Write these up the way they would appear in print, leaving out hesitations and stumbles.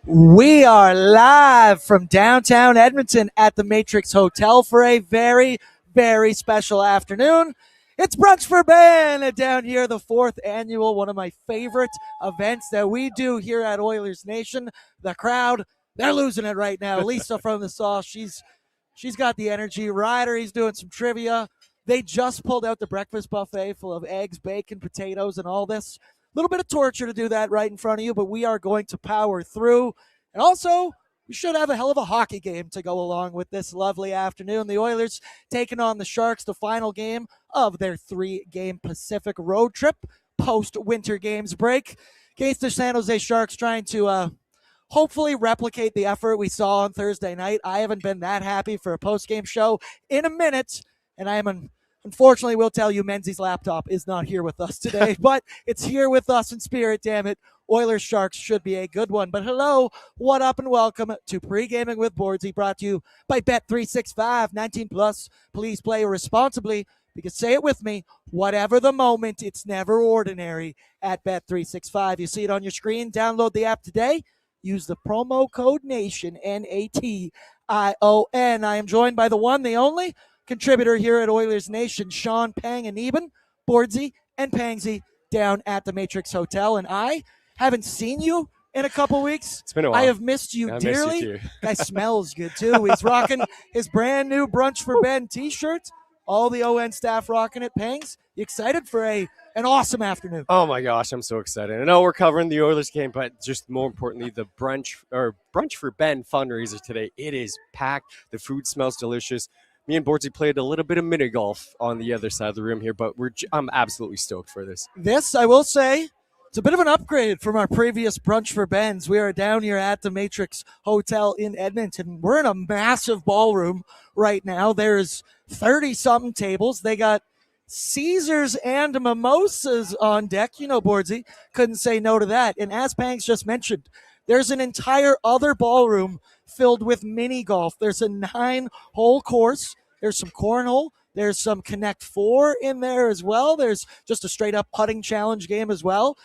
We are live from downtown Edmonton at the Matrix Hotel for a very, very special afternoon. It's Brunch for Ben down here, the fourth annual, one of my favorite events that we do here at Oilersnation. The crowd, they're losing it right now. Lisa from the Sauce, she's got the energy. Ryder, he's doing some trivia. They just pulled out the breakfast buffet full of eggs, bacon, potatoes, and all this. Little bit of torture to do that right in front of you, but we are going to power through. And also, we should have a hell of a hockey game to go along with this lovely afternoon. The Oilers taking on the Sharks, the final game of their 3-game Pacific road trip post-Winter Games break. Against the San Jose Sharks trying to hopefully replicate the effort we saw on Thursday night. I haven't been that happy for a post-game show in a minute, and I am unfortunately, we'll tell you, Menzies' laptop is not here with us today, but it's here with us in spirit, damn it. Oilers Sharks should be a good one. But hello, what up, and welcome to Pregaming with Bordzy, brought to you by Bet365. 19 plus. Please play responsibly, because say it with me, whatever the moment, it's never ordinary at Bet365. You see it on your screen. Download the app today. Use the promo code NATION, NATION. I am joined by the one, the only contributor here at Oilersnation, Sean Panganiban, Bordzy, and Pangsy down at the Matrix Hotel. And I haven't seen you in a couple weeks. It's been a while. I have missed you dearly. Missed you too. Guy smells good too. He's rocking his brand new Brunch for Ben t-shirt. All the ON staff rocking it. Pangs, you excited for an awesome afternoon? Oh my gosh, I'm so excited. I know we're covering the Oilers game, but just more importantly, the Brunch for Ben fundraiser today. It is packed. The food smells delicious. Me and Bordzy played a little bit of mini golf on the other side of the room here, but I'm absolutely stoked for this. This, I will say, it's a bit of an upgrade from our previous Brunch for Ben's. We are down here at the Matrix Hotel in Edmonton. We're in a massive ballroom right now. There's 30-something tables. They got Caesars and mimosas on deck. You know, Bordzy, couldn't say no to that. And as Pangs just mentioned, there's an entire other ballroom filled with mini golf. There's a 9-hole course. There's some cornhole. There's some Connect 4 in there as well. There's just a straight-up putting challenge game as well.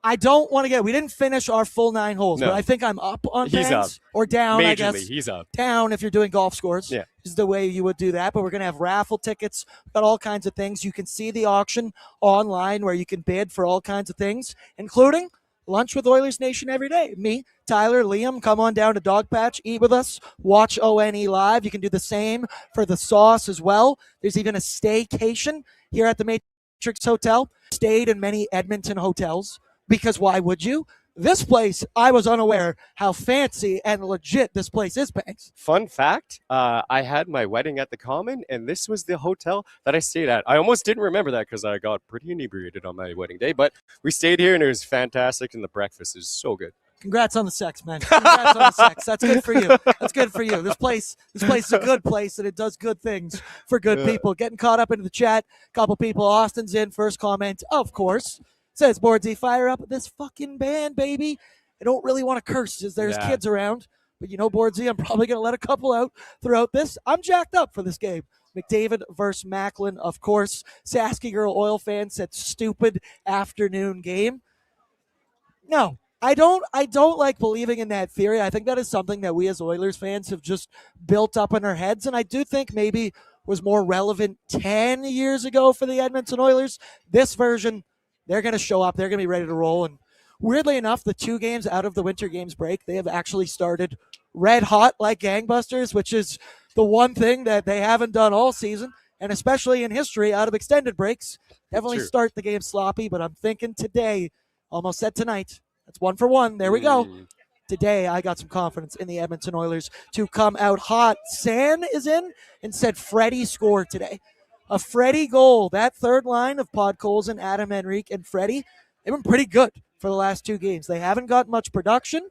I don't want to we didn't finish our full 9 holes, but I think I'm up on He's up. Or down, Majorly, I guess. he's up. Down if you're doing golf scores. Yeah. Is the way you would do that. But we're going to have raffle tickets, got all kinds of things. You can see the auction online where you can bid for all kinds of things, including lunch with Oilersnation every day. Me, Tyler, Liam, come on down to Dog Patch, eat with us, watch ONE live. You can do the same for the Sauce as well. There's even a staycation here at the Matrix Hotel. Stayed in many Edmonton hotels, because why would you? This place, I was unaware how fancy and legit this place is, Banks. Fun fact, I had my wedding at the Common, and this was the hotel that I stayed at. I almost didn't remember that because I got pretty inebriated on my wedding day, but we stayed here, and it was fantastic, and the breakfast is so good. Congrats on the sex, man. Congrats on the sex. That's good for you. That's good for you. This place is a good place, and it does good things for good people. Getting caught up into the chat. Couple people. Austin's in. First comment, of course. Says Bordzy, fire up this fucking band, baby. I don't really want to curse as there's kids around. But you know, Bordzy, I'm probably going to let a couple out throughout this. I'm jacked up for this game. Mcdavid versus Macklin, of course. Sasky Girl Oil fan said stupid afternoon game. No, I don't like believing in that theory. I think that is something that we as Oilers fans have just built up in our heads. And I do think maybe was more relevant 10 years ago for the Edmonton Oilers. This version, they're going to show up. They're going to be ready to roll. And weirdly enough, the 2 games out of the Winter Games break, they have actually started red hot like gangbusters, which is the one thing that they haven't done all season, and especially in history out of extended breaks. Definitely start the game sloppy, but I'm thinking today, almost said tonight, that's 1 for 1. There we go. Today, I got some confidence in the Edmonton Oilers to come out hot. San is in and said Freddie scored today. A Freddie goal. That third line of Podkolzin, Adam Henrique, and Freddie, they've been pretty good for the last 2 games. They haven't got much production,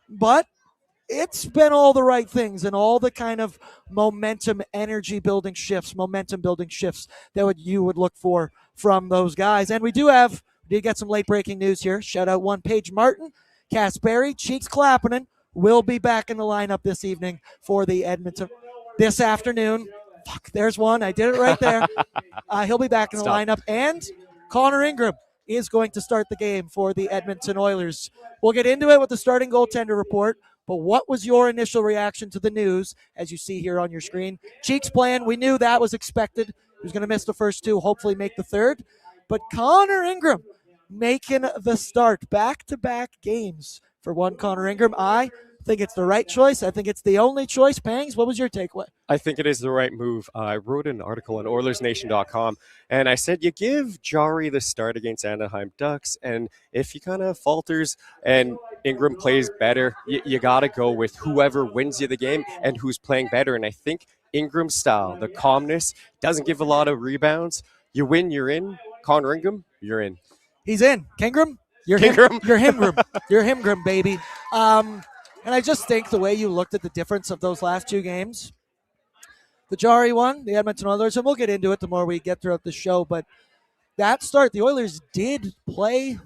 but it's been all the right things and all the kind of momentum, energy-building shifts, momentum-building shifts that you would look for from those guys. And we did get some late-breaking news here. Shout out one Paige Martin. Cass Berry, Cheeks Clappinen, will be back in the lineup this evening for the Edmonton this afternoon. Fuck, there's one. I did it right there. He'll be back in the lineup. And Connor INgram is going to start the game for the Edmonton Oilers. We'll get into it with the starting goaltender report, but what was your initial reaction to the news, as you see here on your screen? Cheeks playing, we knew that was expected. He was going to miss the first two, hopefully make the third. But Connor INgram making the start. Back-to-back games for one Connor INgram. I think it's the right choice. I think it's the only choice. Pangs, what was your takeaway? I think it is the right move. I wrote an article on Oilersnation.com, and I said you give Jari the start against Anaheim Ducks, and if he kind of falters and INgram plays better, you got to go with whoever wins you the game and who's playing better. And I think INgram's style, the calmness, doesn't give a lot of rebounds. You win, you're in. Connor INgram, you're in. He's in. Kingram? You're Kingram. You're Himgram. You're Himgram, baby. And I just think the way you looked at the difference of those last two games, the Jari one, the Edmonton Oilers, and we'll get into it the more we get throughout the show, but that start, the Oilers did play.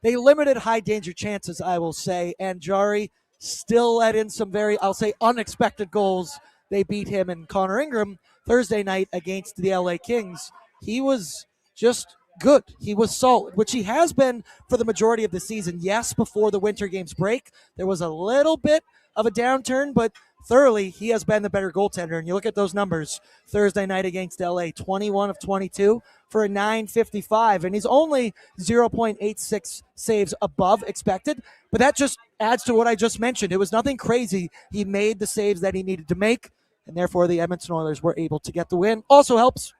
They limited high danger chances, I will say, and Jari still let in some very, I'll say, unexpected goals. They beat him, and Connor INgram Thursday night against the LA Kings, he was just good. He was solid, which he has been for the majority of the season. Yes, before the winter games break, there was a little bit of a downturn, but thoroughly, he has been the better goaltender. And you look at those numbers Thursday night against LA, 21 of 22 for a .955, and he's only 0.86 saves above expected. But that just adds to what I just mentioned. It was nothing crazy. He made the saves that he needed to make, and therefore the Edmonton Oilers were able to get the win. Also helps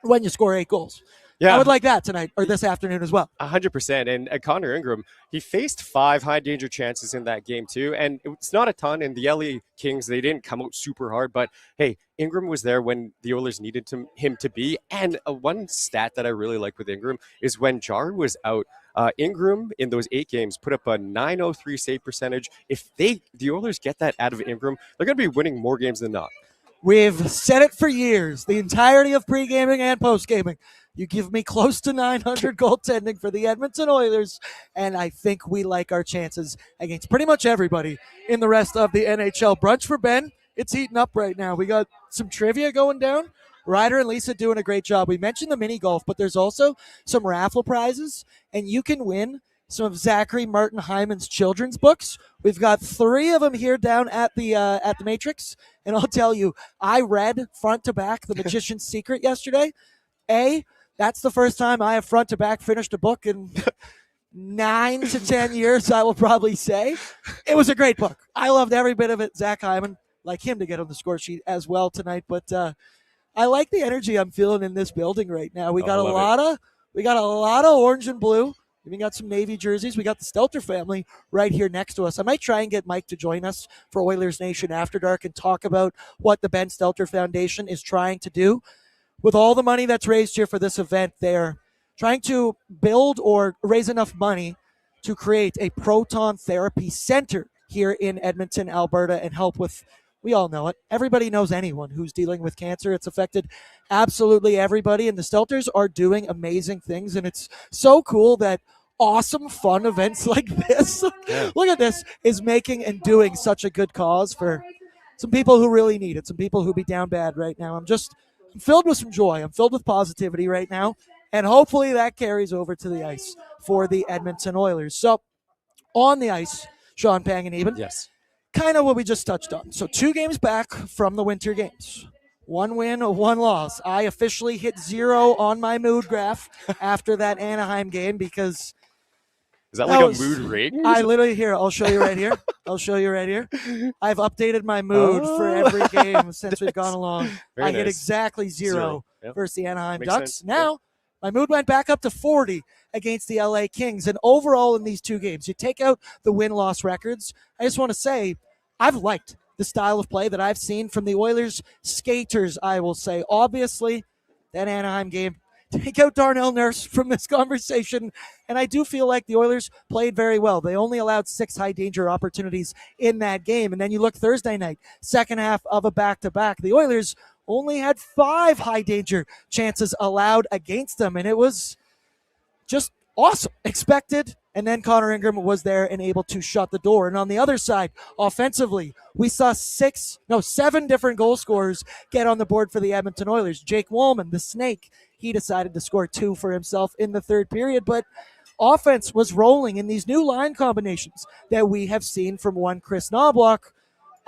when you score 8 goals. Yeah. I would like that tonight or this afternoon as well. 100%. And Connor INgram, he faced 5 high danger chances in that game too. And it's not a ton. And the LA Kings, they didn't come out super hard. But hey, INgram was there when the Oilers needed him to be. And one stat that I really like with INgram is when Jari was out, INgram in those 8 games put up a .903 save percentage. If the Oilers get that out of INgram, they're going to be winning more games than not. We've said it for years, the entirety of pre-gaming and post-gaming. You give me close to 900 goaltending for the Edmonton Oilers, and I think we like our chances against pretty much everybody in the rest of the NHL. Brunch for Ben, it's heating up right now. We got some trivia going down. Ryder and Lisa doing a great job. We mentioned the mini golf, but there's also some raffle prizes, and you can win some of Zachary Martin Hyman's children's books. We've got 3 of them here down at the Matrix, and I'll tell you, I read front to back The Magician's Secret yesterday. That's the first time I have front to back finished a book in 9 to 10 years, I will probably say. It was a great book. I loved every bit of it. Zach Hyman, like him to get on the score sheet as well tonight, but I like the energy I'm feeling in this building right now. We got a lot of orange and blue. We even got some Navy jerseys. We got the Stelter family right here next to us. I might try and get Mike to join us for Oilers Nation After Dark and talk about what the Ben Stelter Foundation is trying to do. With all the money that's raised here for this event, they're trying to build or raise enough money to create a proton therapy center here in Edmonton, Alberta, and help with, we all know it, everybody knows anyone who's dealing with cancer. It's affected absolutely everybody, and the Stelters are doing amazing things, and it's so cool that awesome, fun events like this, look at this, is making and doing such a good cause for some people who really need it, some people who be down bad right now. I'm filled with some joy. I'm filled with positivity right now, and hopefully that carries over to the ice for the Edmonton Oilers. So, on the ice, Sean Panganiban. Yes. Kind of what we just touched on. So, 2 games back from the winter games. 1 win, 1 loss. I officially hit 0 on my mood graph after that Anaheim game because is that like a mood rating? I literally, here, I'll show you right here. I've updated my mood for every game since we've gone along. I hit exactly 0 versus the Anaheim Ducks. Now, my mood went back up to 40 against the LA Kings. And overall in these 2 games, you take out the win-loss records, I just want to say I've liked the style of play that I've seen from the Oilers skaters, I will say. Obviously, that Anaheim game, take out Darnell Nurse from this conversation, and I do feel like the Oilers played very well. They only allowed 6 high-danger opportunities in that game, and then you look Thursday night, second half of a back-to-back. The Oilers only had 5 high-danger chances allowed against them, and it was just awesome. Expected, and then Connor INgram was there and able to shut the door. And on the other side, offensively, we saw 7 different goal scorers get on the board for the Edmonton Oilers. Jake Wallman, the Snake, he decided to score 2 for himself in the third period. But offense was rolling in these new line combinations that we have seen from one Chris Knobloch.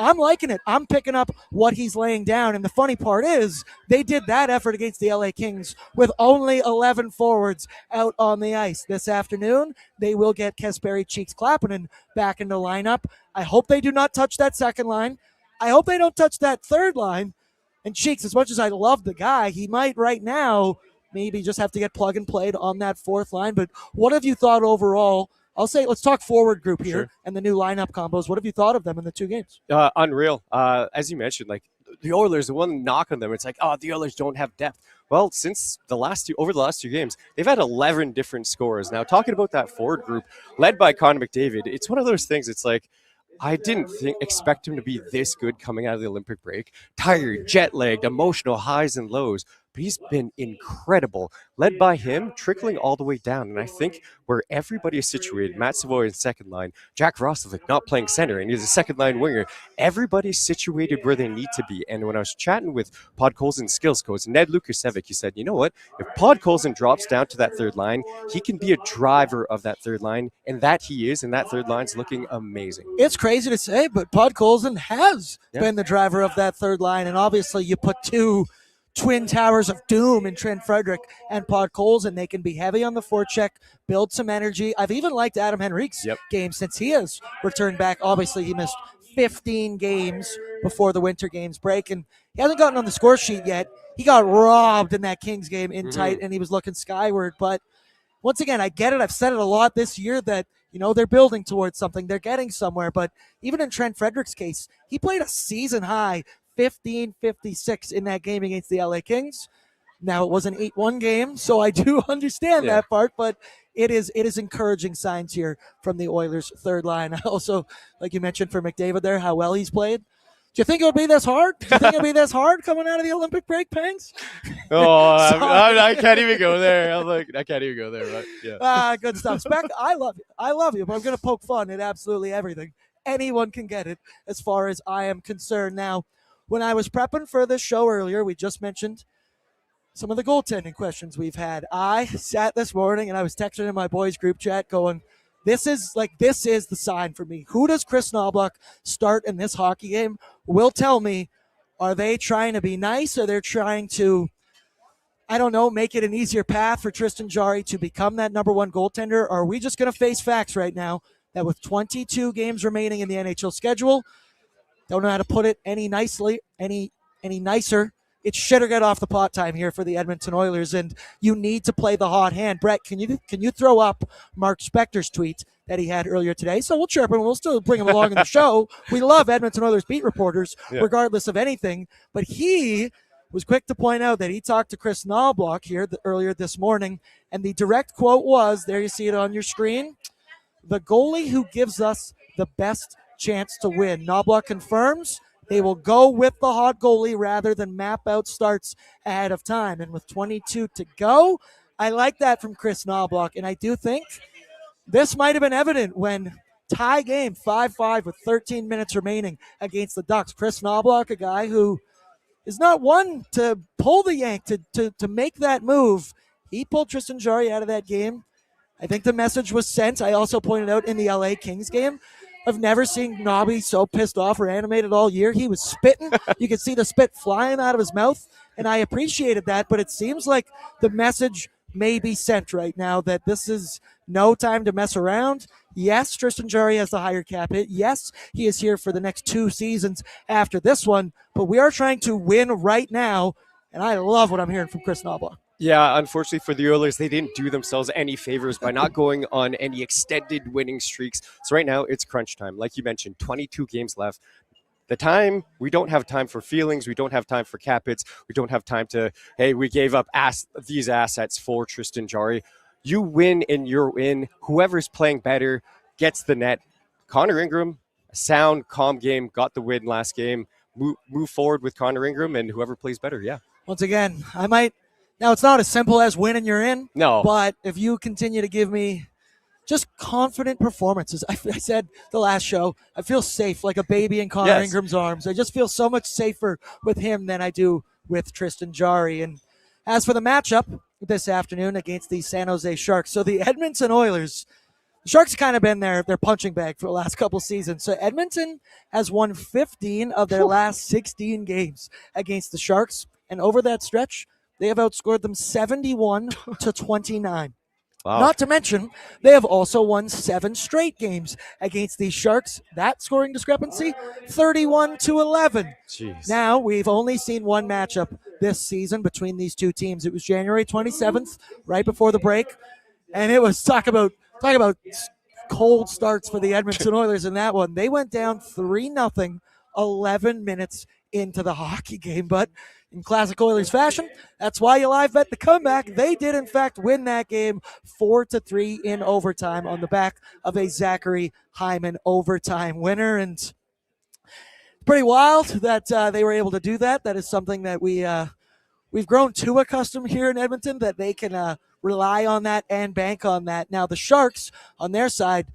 I'm liking it. I'm picking up what he's laying down. And the funny part is they did that effort against the LA Kings with only 11 forwards out on the ice. This afternoon, they will get Kasperi Cheeks Klappinen back in the lineup. I hope they do not touch that second line. I hope they don't touch that third line. And Cheeks, as much as I love the guy, he might right now maybe just have to get plug and played on that fourth line. But what have you thought overall? I'll say let's talk forward group here Sure. and the new lineup combos. What have you thought of them in the 2 games? Unreal. As you mentioned, like the Oilers, the one knock on them, it's like, oh, the Oilers don't have depth. Well, since over the last 2 games, they've had 11 different scorers. Now, talking about that forward group led by Connor McDavid, it's one of those things. It's like, I didn't expect him to be this good coming out of the Olympic break. Tired, jet-lagged, emotional highs and lows. But he's been incredible. Led by him, trickling all the way down. And I think where everybody is situated, Matt Savoy in second line, Jack Roslovic not playing center, and he's a second line winger. Everybody's situated where they need to be. And when I was chatting with Podkolzin's skills coach, Ned Lukasevic, he said, you know what? If Podkolzin drops down to that third line, he can be a driver of that third line. And that he is, and that third line's looking amazing. It's crazy to say, but Podkolzin has been the driver of that third line. And obviously you put 2 twin towers of doom in Trent Frederick and Podkolzin. They can be heavy on the forecheck, build some energy. I've even liked Adam Henrique's game since he has returned back. Obviously, he missed 15 games before the winter games break, and he hasn't gotten on the score sheet yet. He got robbed in that Kings game in tight, and he was looking skyward. But once again, I get it. I've said it a lot this year that, they're building towards something. They're getting somewhere. But even in Trent Frederick's case, he played a season high 15-56 in that game against the LA Kings. Now, it was an 8-1 game, so I do understand that part, but it is encouraging signs here from the Oilers' third line. Also, like you mentioned for McDavid there, how well he's played. Do you think it would be this hard? Do you think it would be this hard coming out of the Olympic break, Pangs? Oh, I can't even go there. I can't even go there. Right? Yeah. Good stuff. Spec, I love you, but I'm going to poke fun at absolutely everything. Anyone can get it as far as I am concerned. Now, when I was prepping for this show earlier, we just mentioned some of the goaltending questions we've had. I sat this morning and I was texting in my boys group chat going, this is the sign for me. Who does Chris Knobloch start in this hockey game? Will tell me, are they trying to be nice or they're trying to, I don't know, make it an easier path for Tristan Jarry to become that number 1 goaltender? Or are we just going to face facts right now that with 22 games remaining in the NHL schedule, don't know how to put it any nicer. It's shit or get off the pot time here for the Edmonton Oilers, and you need to play the hot hand. Brett, can you throw up Mark Spector's tweet that he had earlier today? So we'll chirp him. We'll still bring him along in the show. We love Edmonton Oilers beat reporters, regardless of anything. But he was quick to point out that he talked to Chris Knobloch here earlier this morning, and the direct quote was, there you see it on your screen, the goalie who gives us the best chance to win. Knobloch confirms they will go with the hot goalie rather than map out starts ahead of time. And with 22 to go, I like that from Chris Knobloch. And I do think this might have been evident when tie game 5-5 with 13 minutes remaining against the Ducks. Chris Knobloch, a guy who is not one to pull the yank, to make that move. He pulled Tristan Jarry out of that game. I think the message was sent. I also pointed out in the LA Kings game, I've never seen Nobby so pissed off or animated all year. He was spitting. You could see the spit flying out of his mouth, and I appreciated that, but it seems like the message may be sent right now that this is no time to mess around. Yes, Tristan Jarry has the higher cap hit. Yes, he is here for the next 2 seasons after this one, but we are trying to win right now, and I love what I'm hearing from Chris Knobloch. Yeah, unfortunately for the Oilers, they didn't do themselves any favors by not going on any extended winning streaks. So right now, it's crunch time. Like you mentioned, 22 games left. We don't have time for feelings. We don't have time for cap hits. We don't have time to, hey, we gave up these assets for Tristan Jarry. You win and you're in. Whoever's playing better gets the net. Connor INgram, a sound, calm game, got the win last game. Move forward with Connor INgram and whoever plays better, yeah. Once again, now, it's not as simple as win and you're in. No. But if you continue to give me just confident performances, I said the last show, I feel safe like a baby in Connor INgram's arms. I just feel so much safer with him than I do with Tristan Jarry. And As for the matchup this afternoon against the San Jose Sharks, so the Edmonton Oilers, the Sharks kind of been their punching bag for the last couple seasons. So Edmonton has won 15 of their last 16 games against the Sharks, and over that stretch, they have outscored them 71-29. Wow. Not to mention, they have also won 7 straight games against these Sharks. That scoring discrepancy, 31-11. Jeez. Now, we've only seen one matchup this season between these two teams. It was January 27th, right before the break, and it was talk about cold starts for the Edmonton Oilers in that one. They went down 3-0, 11 minutes into the hockey game, but in classic Oilers fashion, that's why you live bet the comeback. They did, in fact, win that game 4-3 in overtime on the back of a Zachary Hyman overtime winner. And pretty wild that they were able to do that. That is something that we've grown too accustomed here in Edmonton, that they can rely on that and bank on that. Now, the Sharks, on their side,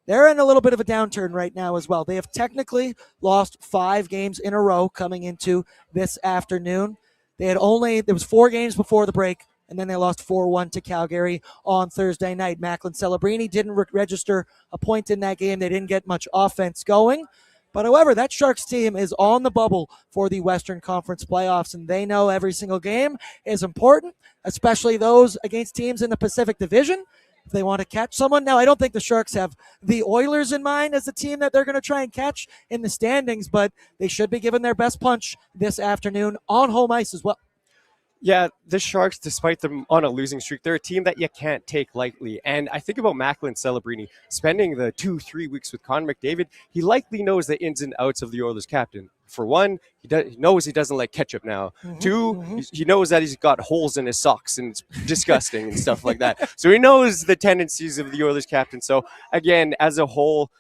they're in a little bit of a downturn right now as well. They have technically lost 5 games in a row coming into this afternoon. There was 4 games before the break, and then they lost 4-1 to Calgary on Thursday night. Macklin Celebrini didn't register a point in that game. They didn't get much offense going. But however, that Sharks team is on the bubble for the Western Conference playoffs, and they know every single game is important, especially those against teams in the Pacific Division. If they want to catch someone. Now, I don't think the Sharks have the Oilers in mind as the team that they're going to try and catch in the standings, but they should be given their best punch this afternoon on home ice as well. Yeah, the Sharks, despite them on a losing streak, they're a team that you can't take lightly. And I think about Macklin Celebrini spending the 2-3 weeks with Connor McDavid. He likely knows the ins and outs of the Oilers captain. For one, he knows he doesn't like ketchup now. Mm-hmm, 2, he knows that he's got holes in his socks and it's disgusting and stuff like that. So he knows the tendencies of the Oilers captain. So again, as a whole,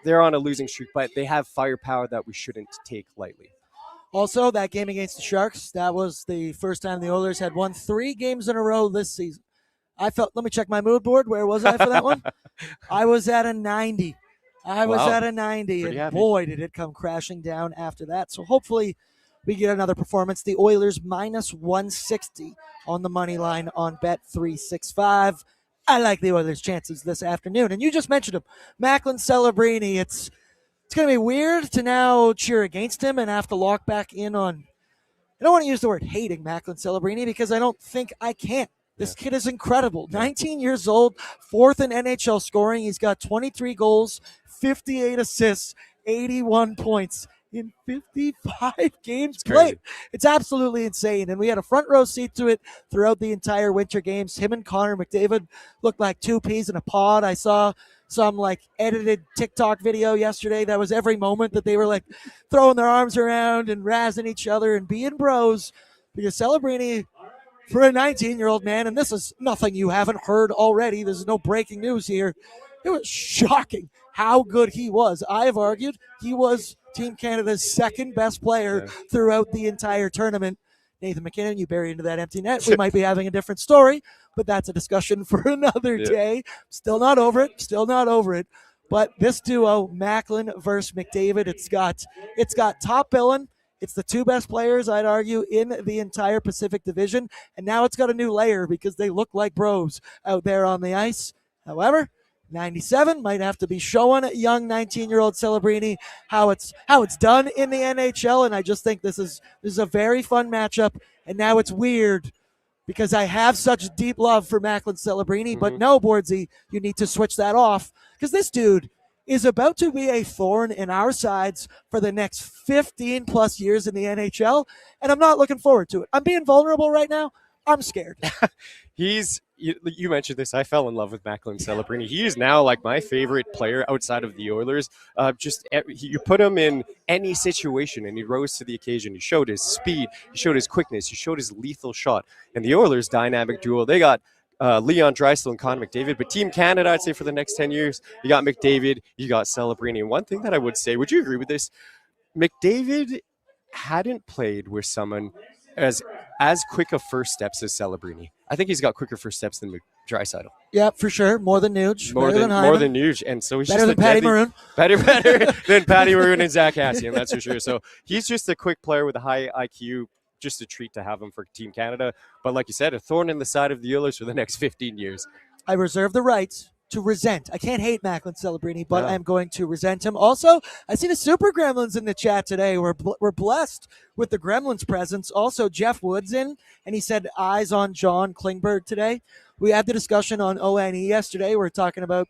they're on a losing streak, but they have firepower that we shouldn't take lightly. Also, that game against the Sharks, that was the first time the Oilers had won 3 games in a row this season. Let me check my mood board. Where was I for that one? I was at a 90. Was at a 90, Pretty and happy. boy, did it come crashing down after that. So hopefully we get another performance. The Oilers minus 160 on the money line on Bet365. I like the Oilers' chances this afternoon. And you just mentioned him, Macklin Celebrini. It's going to be weird to now cheer against him and have to lock back in on, I don't want to use the word hating Macklin Celebrini because I don't think I can. This kid is incredible. 19 years old, 4th in NHL scoring. He's got 23 goals, 58 assists, 81 points in 55 games played. It's absolutely insane. And we had a front row seat to it throughout the entire winter games. Him and Connor McDavid looked like 2 peas in a pod. I saw some edited TikTok video yesterday that was every moment that they were throwing their arms around and razzing each other and being bros, because Celebrini, for a 19-year-old man, and this is nothing you haven't heard already, there's no breaking news here, it was shocking how good he was. I have argued he was Team Canada's 2nd best player throughout the entire tournament. Nathan McKinnon, you bury into that empty net. We might be having a different story, but that's a discussion for another day. Still not over it. But this duo, Macklin versus McDavid, it's got top billing. It's the 2 best players, I'd argue, in the entire Pacific Division. And now it's got a new layer because they look like bros out there on the ice. However, 97 might have to be showing young 19-year-old Celebrini how it's done in the NHL, and I just think this is a very fun matchup. And now it's weird because I have such deep love for Macklin Celebrini, but no, Bordzy, you need to switch that off because this dude is about to be a thorn in our sides for the next 15 plus years in the NHL, and I'm not looking forward to it. I'm being vulnerable right now. I'm scared. You mentioned this. I fell in love with Macklin Celebrini. He is now my favorite player outside of the Oilers. You put him in any situation and he rose to the occasion. He showed his speed. He showed his quickness. He showed his lethal shot. And the Oilers' dynamic duo, they got Leon Draisaitl and Connor McDavid. But Team Canada, I'd say for the next 10 years, you got McDavid, you got Celebrini. And one thing that I would say, would you agree with this? McDavid hadn't played with someone as quick of first steps as Celebrini. I think he's got quicker first steps than Draisaitl. Yeah, for sure. More than Nuge. More than Nuge. And so he's better just than Patty Maroon. Better than Patty Maroon and Zach Hassian, that's for sure. So he's just a quick player with a high IQ, just a treat to have him for Team Canada. But like you said, a thorn in the side of the Oilers for the next 15 years. I reserve the right to resent. I can't hate Macklin Celebrini, but No. I'm going to resent him. Also, I see the Super Gremlins in the chat today. We're blessed with the Gremlins presence. Also, Jeff Wood's in, and he said eyes on John Klingberg today. We had the discussion on ONE yesterday. We're talking about,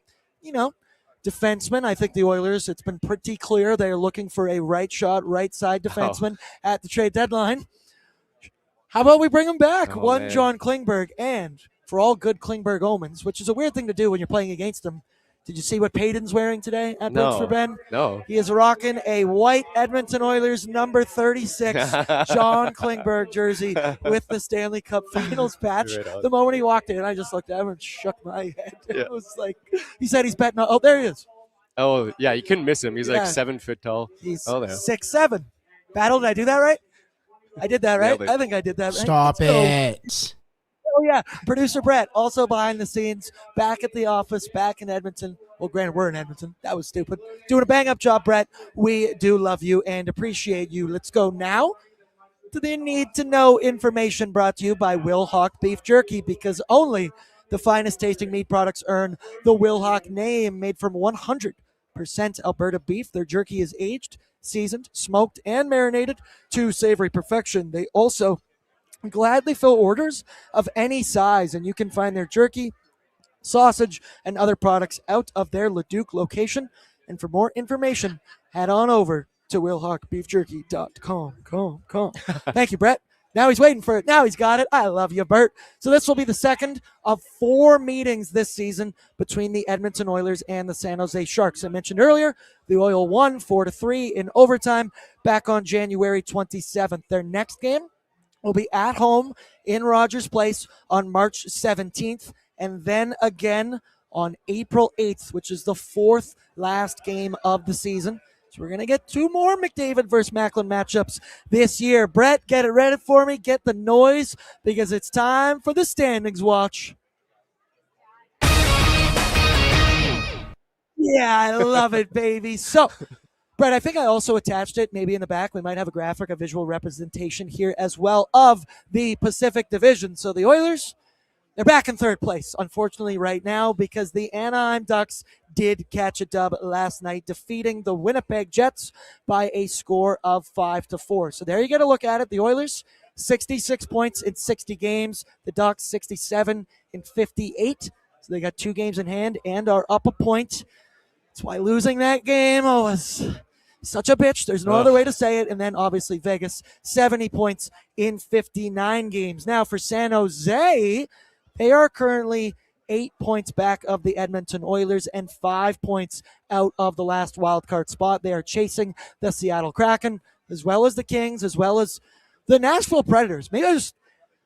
defensemen. I think the Oilers, it's been pretty clear they're looking for a right shot, right side defenseman at the trade deadline. How about we bring him back? One man. John Klingberg, and for all good Klingberg omens, which is a weird thing to do when you're playing against him. Did you see what Payton's wearing today at Brunch for Ben? No. He is rocking a white Edmonton Oilers number 36 John Klingberg jersey with the Stanley Cup Finals patch. Right. The moment he walked in, I just looked at him and shook my head. Yeah. It was like, he said he's betting. Oh, there he is. Oh, yeah, you couldn't miss him. He's like 7 foot tall. He's there. 6'7". Battle, did I do that right? I did that right? Nailed it. I think I did that right. Stop it. Oh, yeah. Producer Brett, also behind the scenes, back at the office, back in Edmonton. Well, granted, we're in Edmonton. That was stupid. Doing a bang-up job, Brett. We do love you and appreciate you. Let's go now to the need-to-know information brought to you by Will Hawk Beef Jerky, because only the finest tasting meat products earn the Will Hawk name. Made from 100% Alberta beef, their jerky is aged, seasoned, smoked, and marinated to savory perfection. They also gladly fill orders of any size, and you can find their jerky, sausage, and other products out of their Leduc location. And for more information, head on over to willhawkbeefjerky.com. Thank you, Brett. Now he's waiting for it. Now he's got it. I love you, Bert. So this will be the second of 4 meetings this season between the Edmonton Oilers and the San Jose Sharks. I mentioned earlier, the Oil won 4-3 in overtime back on January 27th. Their next game will be at home in Rogers Place on March 17th, and then again on April 8th, which is the 4th last game of the season. So we're going to get 2 more McDavid versus Macklin matchups this year. Brett, get it ready for me. Get the noise, because it's time for the standings watch. Yeah, I love it, baby. So, Brett, I think I also attached it. Maybe in the back, we might have a graphic, a visual representation here as well of the Pacific Division. So the Oilers, they're back in 3rd place, unfortunately, right now, because the Anaheim Ducks did catch a dub last night, defeating the Winnipeg Jets by a score of 5-4. So there you get a look at it. The Oilers, 66 points in 60 games. The Ducks, 67 in 58. So they got 2 games in hand and are up a point. That's why losing that game was such a bitch. There's no other way to say it. And then obviously Vegas, 70 points in 59 games. Now for San Jose, they are currently 8 points back of the Edmonton Oilers and 5 points out of the last wildcard spot. They are chasing the Seattle Kraken, as well as the Kings, as well as the Nashville Predators. Maybe I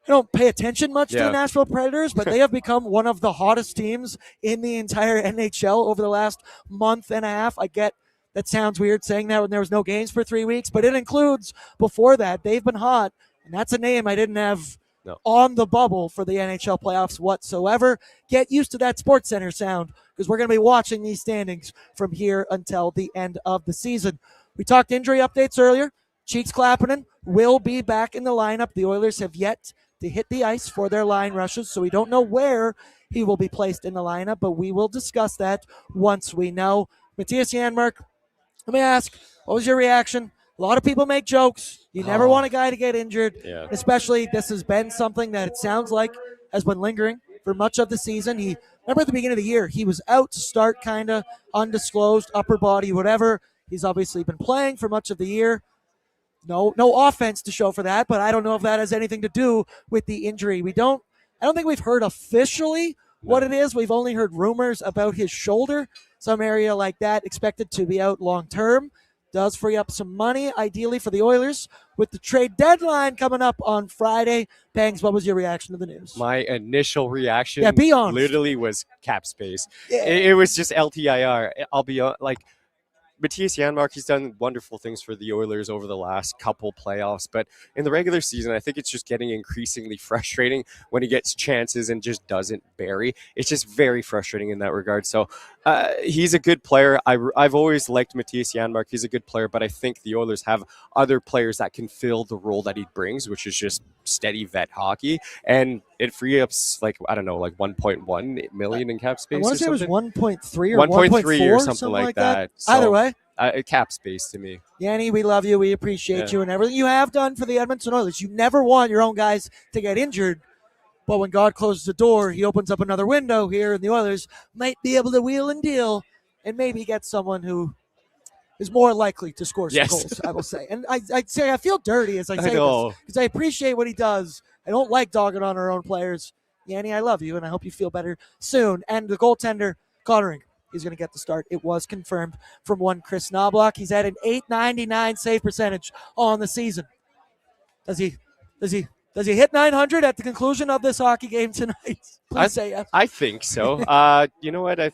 don't pay attention much to the Nashville Predators, but they have become one of the hottest teams in the entire NHL over the last month and a half. I get that sounds weird saying that when there was no games for 3 weeks, but it includes before that. They've been hot, and that's a name I didn't have on the bubble for the NHL playoffs whatsoever. Get used to that SportsCenter sound, because we're going to be watching these standings from here until the end of the season. We talked injury updates earlier. Cheeks Clappinen will be back in the lineup. The Oilers have yet to hit the ice for their line rushes, so we don't know where he will be placed in the lineup, but we will discuss that once we know. Matthias Janmark, let me ask, what was your reaction? A lot of people make jokes. You never want a guy to get injured, especially this has been something that it sounds like has been lingering for much of the season. Remember at the beginning of the year, he was out to start, kind of undisclosed, upper body, whatever. He's obviously been playing for much of the year. No offense to show for that, but I don't know if that has anything to do with the injury. I don't think we've heard officially what it is. We've only heard rumors about his shoulder, some area like that, expected to be out long term. Does free up some money, ideally, for the Oilers. With the trade deadline coming up on Friday, Pangs, what was your reaction to the news? My initial reaction be honest. literally was cap space. Yeah. It was just LTIR. I'll be like, Matthias Janmark, he's done wonderful things for the Oilers over the last couple playoffs, but in the regular season, I think it's just getting increasingly frustrating when he gets chances and just doesn't bury. It's just very frustrating in that regard. So He's a good player. I've always liked Matthias Janmark. He's a good player, but I think the Oilers have other players that can fill the role that he brings, which is just steady vet hockey, and it frees up like 1.1 million in cap space. I want to say it was 1.3 or 1.3 or 1.4, something like that. Either way, cap space to me. Yanni, we love you. We appreciate you and everything you have done for the Edmonton Oilers. You never want your own guys to get injured. But when God closes the door, he opens up another window here, and the Oilers might be able to wheel and deal and maybe get someone who is more likely to score some goals, I will say. And I'd say I feel dirty as I say this because I appreciate what he does. I don't like dogging on our own players. Yanni, I love you, and I hope you feel better soon. And the goaltender, Connor Ingram, he's going to get the start. It was confirmed from one Chris Knobloch. He's had an .899 save percentage on the season. Does he hit 900 at the conclusion of this hockey game tonight? Please say yes. I think so. You know what? I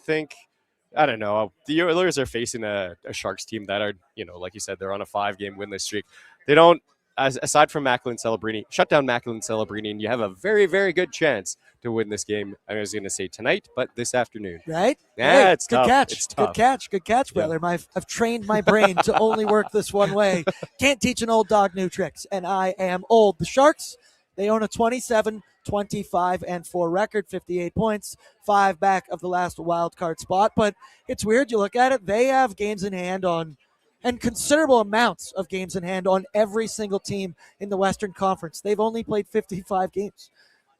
don't know. The Oilers are facing a Sharks team that are, like you said, they're on a 5-game winless streak. They don't, aside from Macklin Celebrini, shut down Macklin Celebrini, and you have a very, very good chance to win this game. I was going to say tonight, but this afternoon. Right? Yeah, hey, it's good tough. catch. It's tough. Good catch, brother. Yeah. I've trained my brain to only work this one way. Can't teach an old dog new tricks, and I am old. The Sharks, they own a 27-25-4 record, 58 points, 5 back of the last wild card spot. But it's weird. You look at it, they have games in hand on, and considerable amounts of games in hand on every single team in the Western Conference. They've only played 55 games.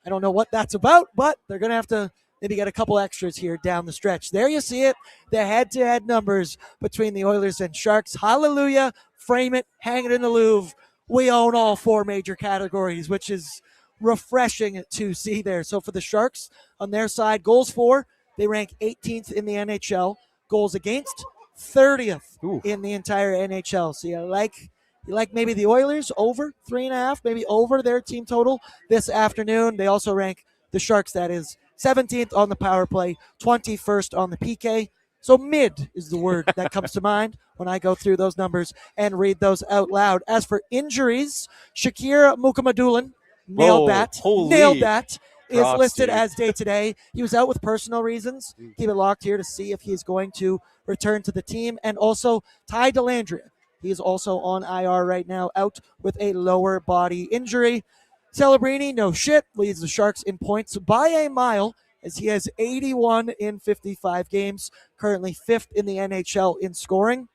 I don't know what that's about, but they're going to have to maybe get a couple extras here down the stretch. There you see it, the head-to-head numbers between the Oilers and Sharks. Hallelujah, frame it, hang it in the Louvre. We own all 4 major categories, which is refreshing to see there. So for the Sharks, on their side, goals for, they rank 18th in the NHL. Goals against, 30th in the entire NHL. So you like maybe the Oilers over 3.5, maybe over their team total this afternoon. They also rank the Sharks, that is, 17th on the power play, 21st on the PK. So mid is the word that comes to mind when I go through those numbers and read those out loud. As for injuries, Shakir Mukhamadullin nailed that. Is listed as day-to-day. He was out with personal reasons. Keep it locked here to see if he's going to return to the team. And also Ty Dellandrea. He is also on IR right now, out with a lower body injury. Celebrini, no shit, leads the Sharks in points by a mile as he has 81 in 55 games, currently 5th in the NHL in scoring.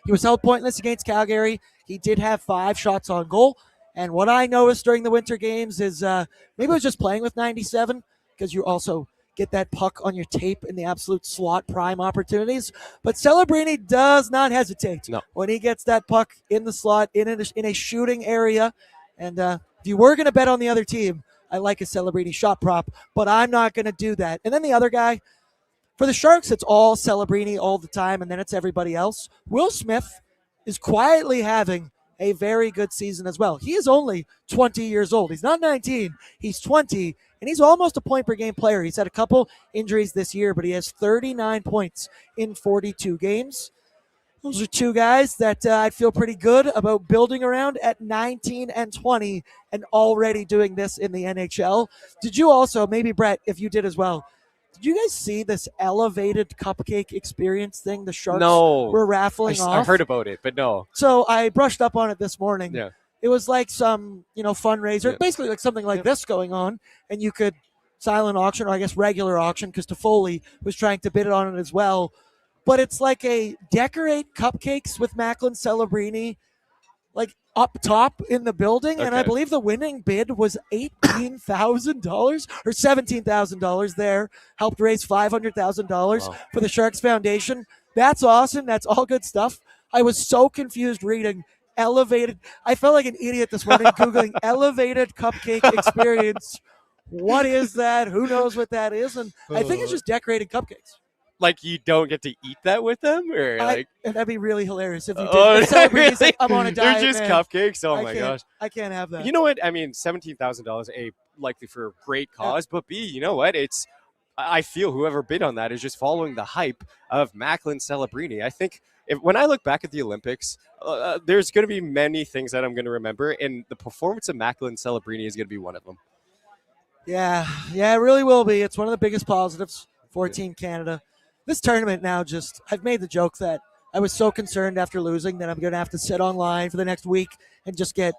He was held pointless against Calgary. He did have 5 shots on goal. And what I noticed during the winter games is maybe I was just playing with 97 because you also get that puck on your tape in the absolute slot prime opportunities. But Celebrini does not hesitate when he gets that puck in the slot, in a shooting area. And if you were going to bet on the other team, I like a Celebrini shot prop, but I'm not going to do that. And then the other guy, for the Sharks, it's all Celebrini all the time, and then it's everybody else. Will Smith is quietly having a very good season as well. He is only 20 years old. He's not 19. He's 20, and he's almost a point-per-game player. He's had a couple injuries this year, but he has 39 points in 42 games. Those are 2 guys that I feel pretty good about building around at 19 and 20 and already doing this in the NHL. Did you also, maybe Brett, if you did as well, did you guys see this elevated cupcake experience thing the Sharks were raffling off? I heard about it, but no. So I brushed up on it this morning. Yeah. It was like some, fundraiser, basically like something like this going on, and you could silent auction, or I guess regular auction, because Toffoli was trying to bid on it as well. But it's like a decorate cupcakes with Macklin Celebrini, like up top in the building. And I believe the winning bid was $18,000 or $17,000 there. Helped raise $500,000 for the Sharks Foundation. That's awesome. That's all good stuff. I was so confused reading elevated. I felt like an idiot this morning Googling elevated cupcake experience. What is that? Who knows what that is? And I think it's just decorated cupcakes. Like you don't get to eat that with them, or and that'd be really hilarious if you did. Really? Like, I'm on a diet. They're just cupcakes. Oh my gosh, I can't have that. You know what? I mean, $17,000, A, likely for a great cause, but B, you know what? I feel whoever bid on that is just following the hype of Macklin Celebrini. I think when I look back at the Olympics, there's going to be many things that I'm going to remember, and the performance of Macklin Celebrini is going to be one of them. Yeah, it really will be. It's one of the biggest positives for Team Canada. This tournament now I've made the joke that I was so concerned after losing that I'm going to have to sit online for the next week and just get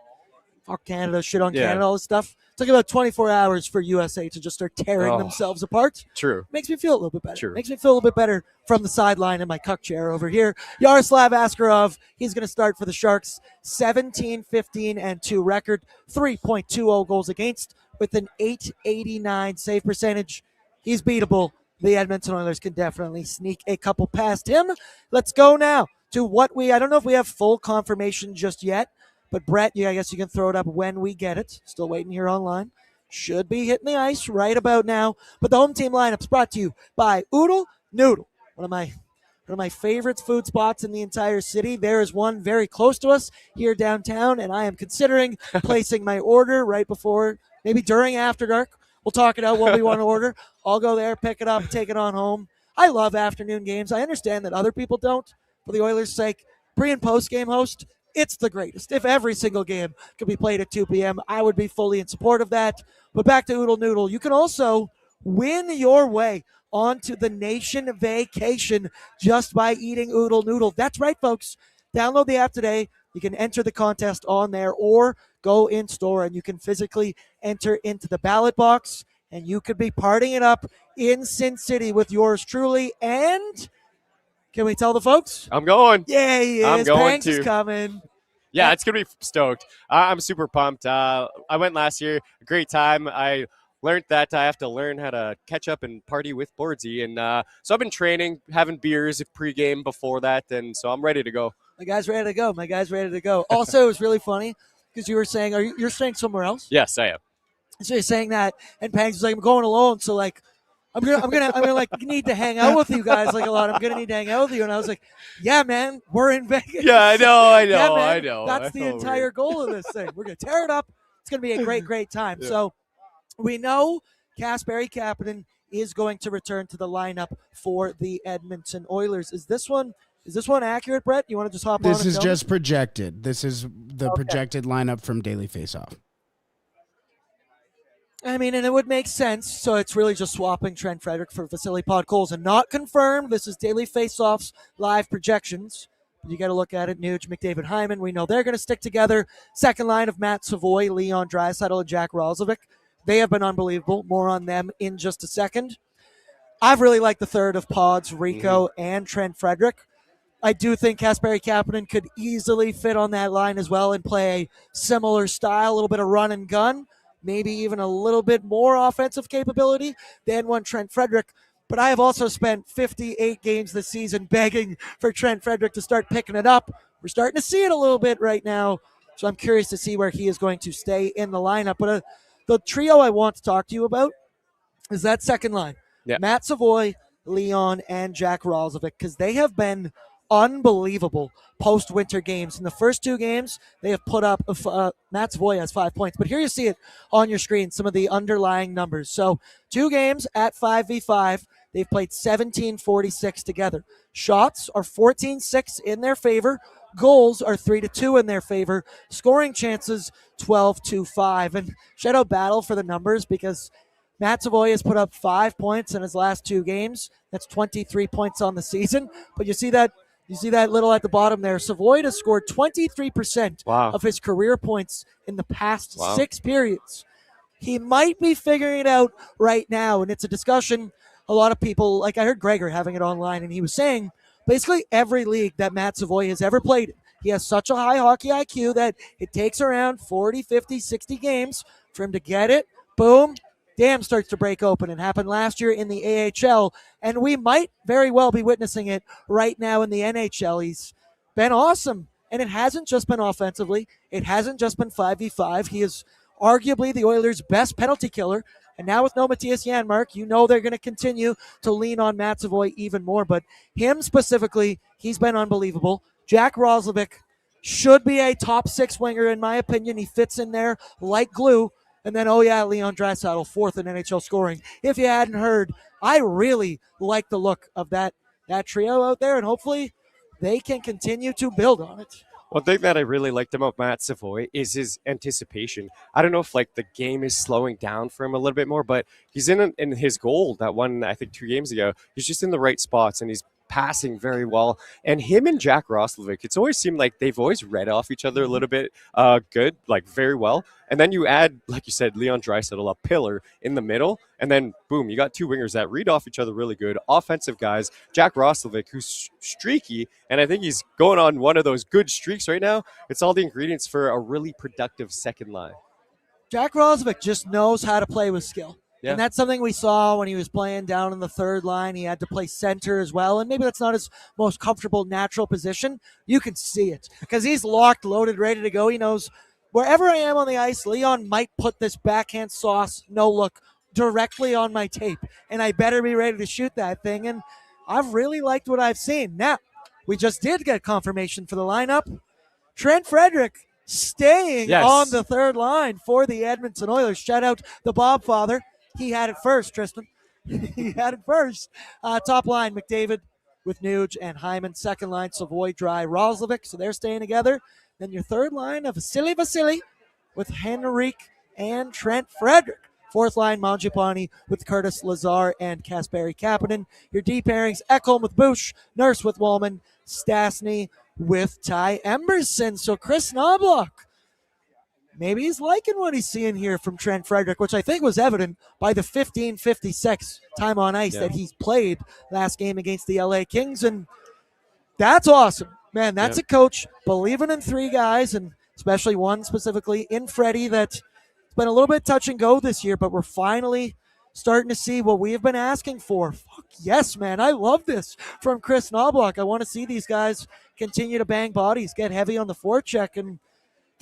fuck Canada, shit on Canada, all this stuff. It took about 24 hours for USA to just start tearing themselves apart. True. Makes me feel a little bit better. True. Makes me feel a little bit better from the sideline in my cuck chair over here. Yaroslav Askarov, he's going to start for the Sharks. 17-15-2 record, 3.20 goals against with an .889 save percentage. He's beatable. The Edmonton Oilers can definitely sneak a couple past him. Let's go now to I don't know if we have full confirmation just yet, but Brett, I guess you can throw it up when we get it. Still waiting here online. Should be hitting the ice right about now. But the home team lineup's brought to you by Oodle Noodle, one of my favorite food spots in the entire city. There is one very close to us here downtown, and I am considering placing my order right before, maybe during After Dark. We'll talk it out what we want to order. I'll go there, pick it up, take it on home. I love afternoon games. I understand that other people don't. For the Oilers' sake, pre- and post-game host, it's the greatest. If every single game could be played at 2 p.m., I would be fully in support of that. But back to Oodle Noodle. You can also win your way onto the nation vacation just by eating Oodle Noodle. That's right, folks. Download the app today. You can enter the contest on there or go in store and you can physically enter into the ballot box and you could be partying it up in Sin City with yours truly. And can we tell the folks? I'm going. Yeah, he is. I'm going Pangs is coming. Yeah, it's going to be stoked. I'm super pumped. I went last year. Great time. I learned that I have to learn how to catch up and party with Bordzy. And so I've been training, having beers pregame before that. And so I'm ready to go. My guy's ready to go. Also, it was really funny because you were saying, you're staying somewhere else? Yes, I am. So you're saying that, and Pangs was like, I'm going alone. So like, I'm gonna like need to hang out with you guys like a lot. I'm gonna need to hang out with you. And I was like, yeah, man, we're in Vegas. Yeah, I know. Yeah, man, I know. That's the entire goal of this thing. We're gonna tear it up. It's gonna be a great time. Yeah. So we know Kasperi Kapanen is going to return to the lineup for the Edmonton Oilers. Is this one accurate, Brett? You want to just hop on? This is just projected. This is the projected lineup from Daily Faceoff. I mean, and it would make sense. So it's really just swapping Trent Frederick for Vasily Podkolzin. Not confirmed. This is Daily Faceoff's live projections. You got to look at it. Nuge, McDavid, Hyman. We know they're going to stick together. Second line of Matt Savoy, Leon Draisaitl, and Jack Roslovic. They have been unbelievable. More on them in just a second. I've really liked the third of Pods, Rico, and Trent Frederick. I do think Kasperi Kapanen could easily fit on that line as well and play a similar style, a little bit of run and gun, maybe even a little bit more offensive capability than one Trent Frederick. But I have also spent 58 games this season begging for Trent Frederick to start picking it up. We're starting to see it a little bit right now, so I'm curious to see where he is going to stay in the lineup. But the trio I want to talk to you about is that second line. Yeah. Matt Savoy, Leon, and Jack Roslovic, because they have been unbelievable post-winter games. In the first two games, they have put up, Matt Savoy has 5 points, but here you see it on your screen, some of the underlying numbers. So 2 games at 5v5, they've played 17-46 together. Shots are 14-6 in their favor. Goals are 3-2 in their favor. Scoring chances, 12-5. And shout out Battle for the numbers because Matt Savoy has put up 5 points in his last 2 games. That's 23 points on the season. But you see that little at the bottom there. Savoy has scored 23% of his career points in the past 6 periods. He might be figuring it out right now, and it's a discussion a lot of people, like I heard Gregor having it online, and he was saying basically every league that Matt Savoy has ever played in, he has such a high hockey IQ that it takes around 40, 50, 60 games for him to get it. Boom. Dam starts to break open. It happened last year in the AHL, and we might very well be witnessing it right now in the NHL. He's been awesome, and it hasn't just been offensively. It hasn't just been 5v5. He is arguably the Oilers' best penalty killer, and now with no Matthias Janmark, you know they're going to continue to lean on Matt Savoy even more, but him specifically, he's been unbelievable. Jack Roslovic should be a top 6 winger in my opinion. He fits in there like glue. And then, Leon Draisaitl, 4th in NHL scoring. If you hadn't heard, I really like the look of that trio out there, and hopefully they can continue to build on it. One thing that I really liked about Matt Savoy is his anticipation. I don't know if like the game is slowing down for him a little bit more, but he's in his goal that one I think 2 games ago. He's just in the right spots and he's passing very well. And him and Jack Roslovic, it's always seemed like they've always read off each other a little bit good, like very well. And then you add, like you said, Leon Draisaitl, a pillar in the middle, and then boom, you got two wingers that read off each other really good, offensive guys. Jack Roslovic, who's streaky, and I think he's going on one of those good streaks right now. It's all the ingredients for a really productive second line. Jack Roslovic just knows how to play with skill. Yeah. And that's something we saw when he was playing down in the third line. He had to play center as well. And maybe that's not his most comfortable, natural position. You can see it because he's locked, loaded, ready to go. He knows wherever I am on the ice, Leon might put this backhand sauce, no look, directly on my tape. And I better be ready to shoot that thing. And I've really liked what I've seen. Now, we just did get confirmation for the lineup. Trent Frederick staying on the third line for the Edmonton Oilers. Shout out the Bob father. He had it first, Tristan. He had it first. Top line, McDavid with Nuge and Hyman. Second line, Savoy, Dry, Roslovic. So they're staying together. Then your third line of Vasily with Henrique and Trent Frederick. Fourth line, Mangiapane with Curtis Lazar and Kasperi Kapanen. Your deep pairings, Ekholm with Bush, Nurse with Wallman, Stastny with Ty Emberson. So Chris Knobloch, maybe he's liking what he's seeing here from Trent Frederick, which I think was evident by the 15:56 time on ice that he's played last game against the LA Kings. And that's awesome. Man, that's a coach believing in three guys, and especially one specifically in Freddie that's been a little bit touch and go this year, but we're finally starting to see what we have been asking for. Fuck yes, man. I love this from Chris Knobloch. I want to see these guys continue to bang bodies, get heavy on the forecheck, and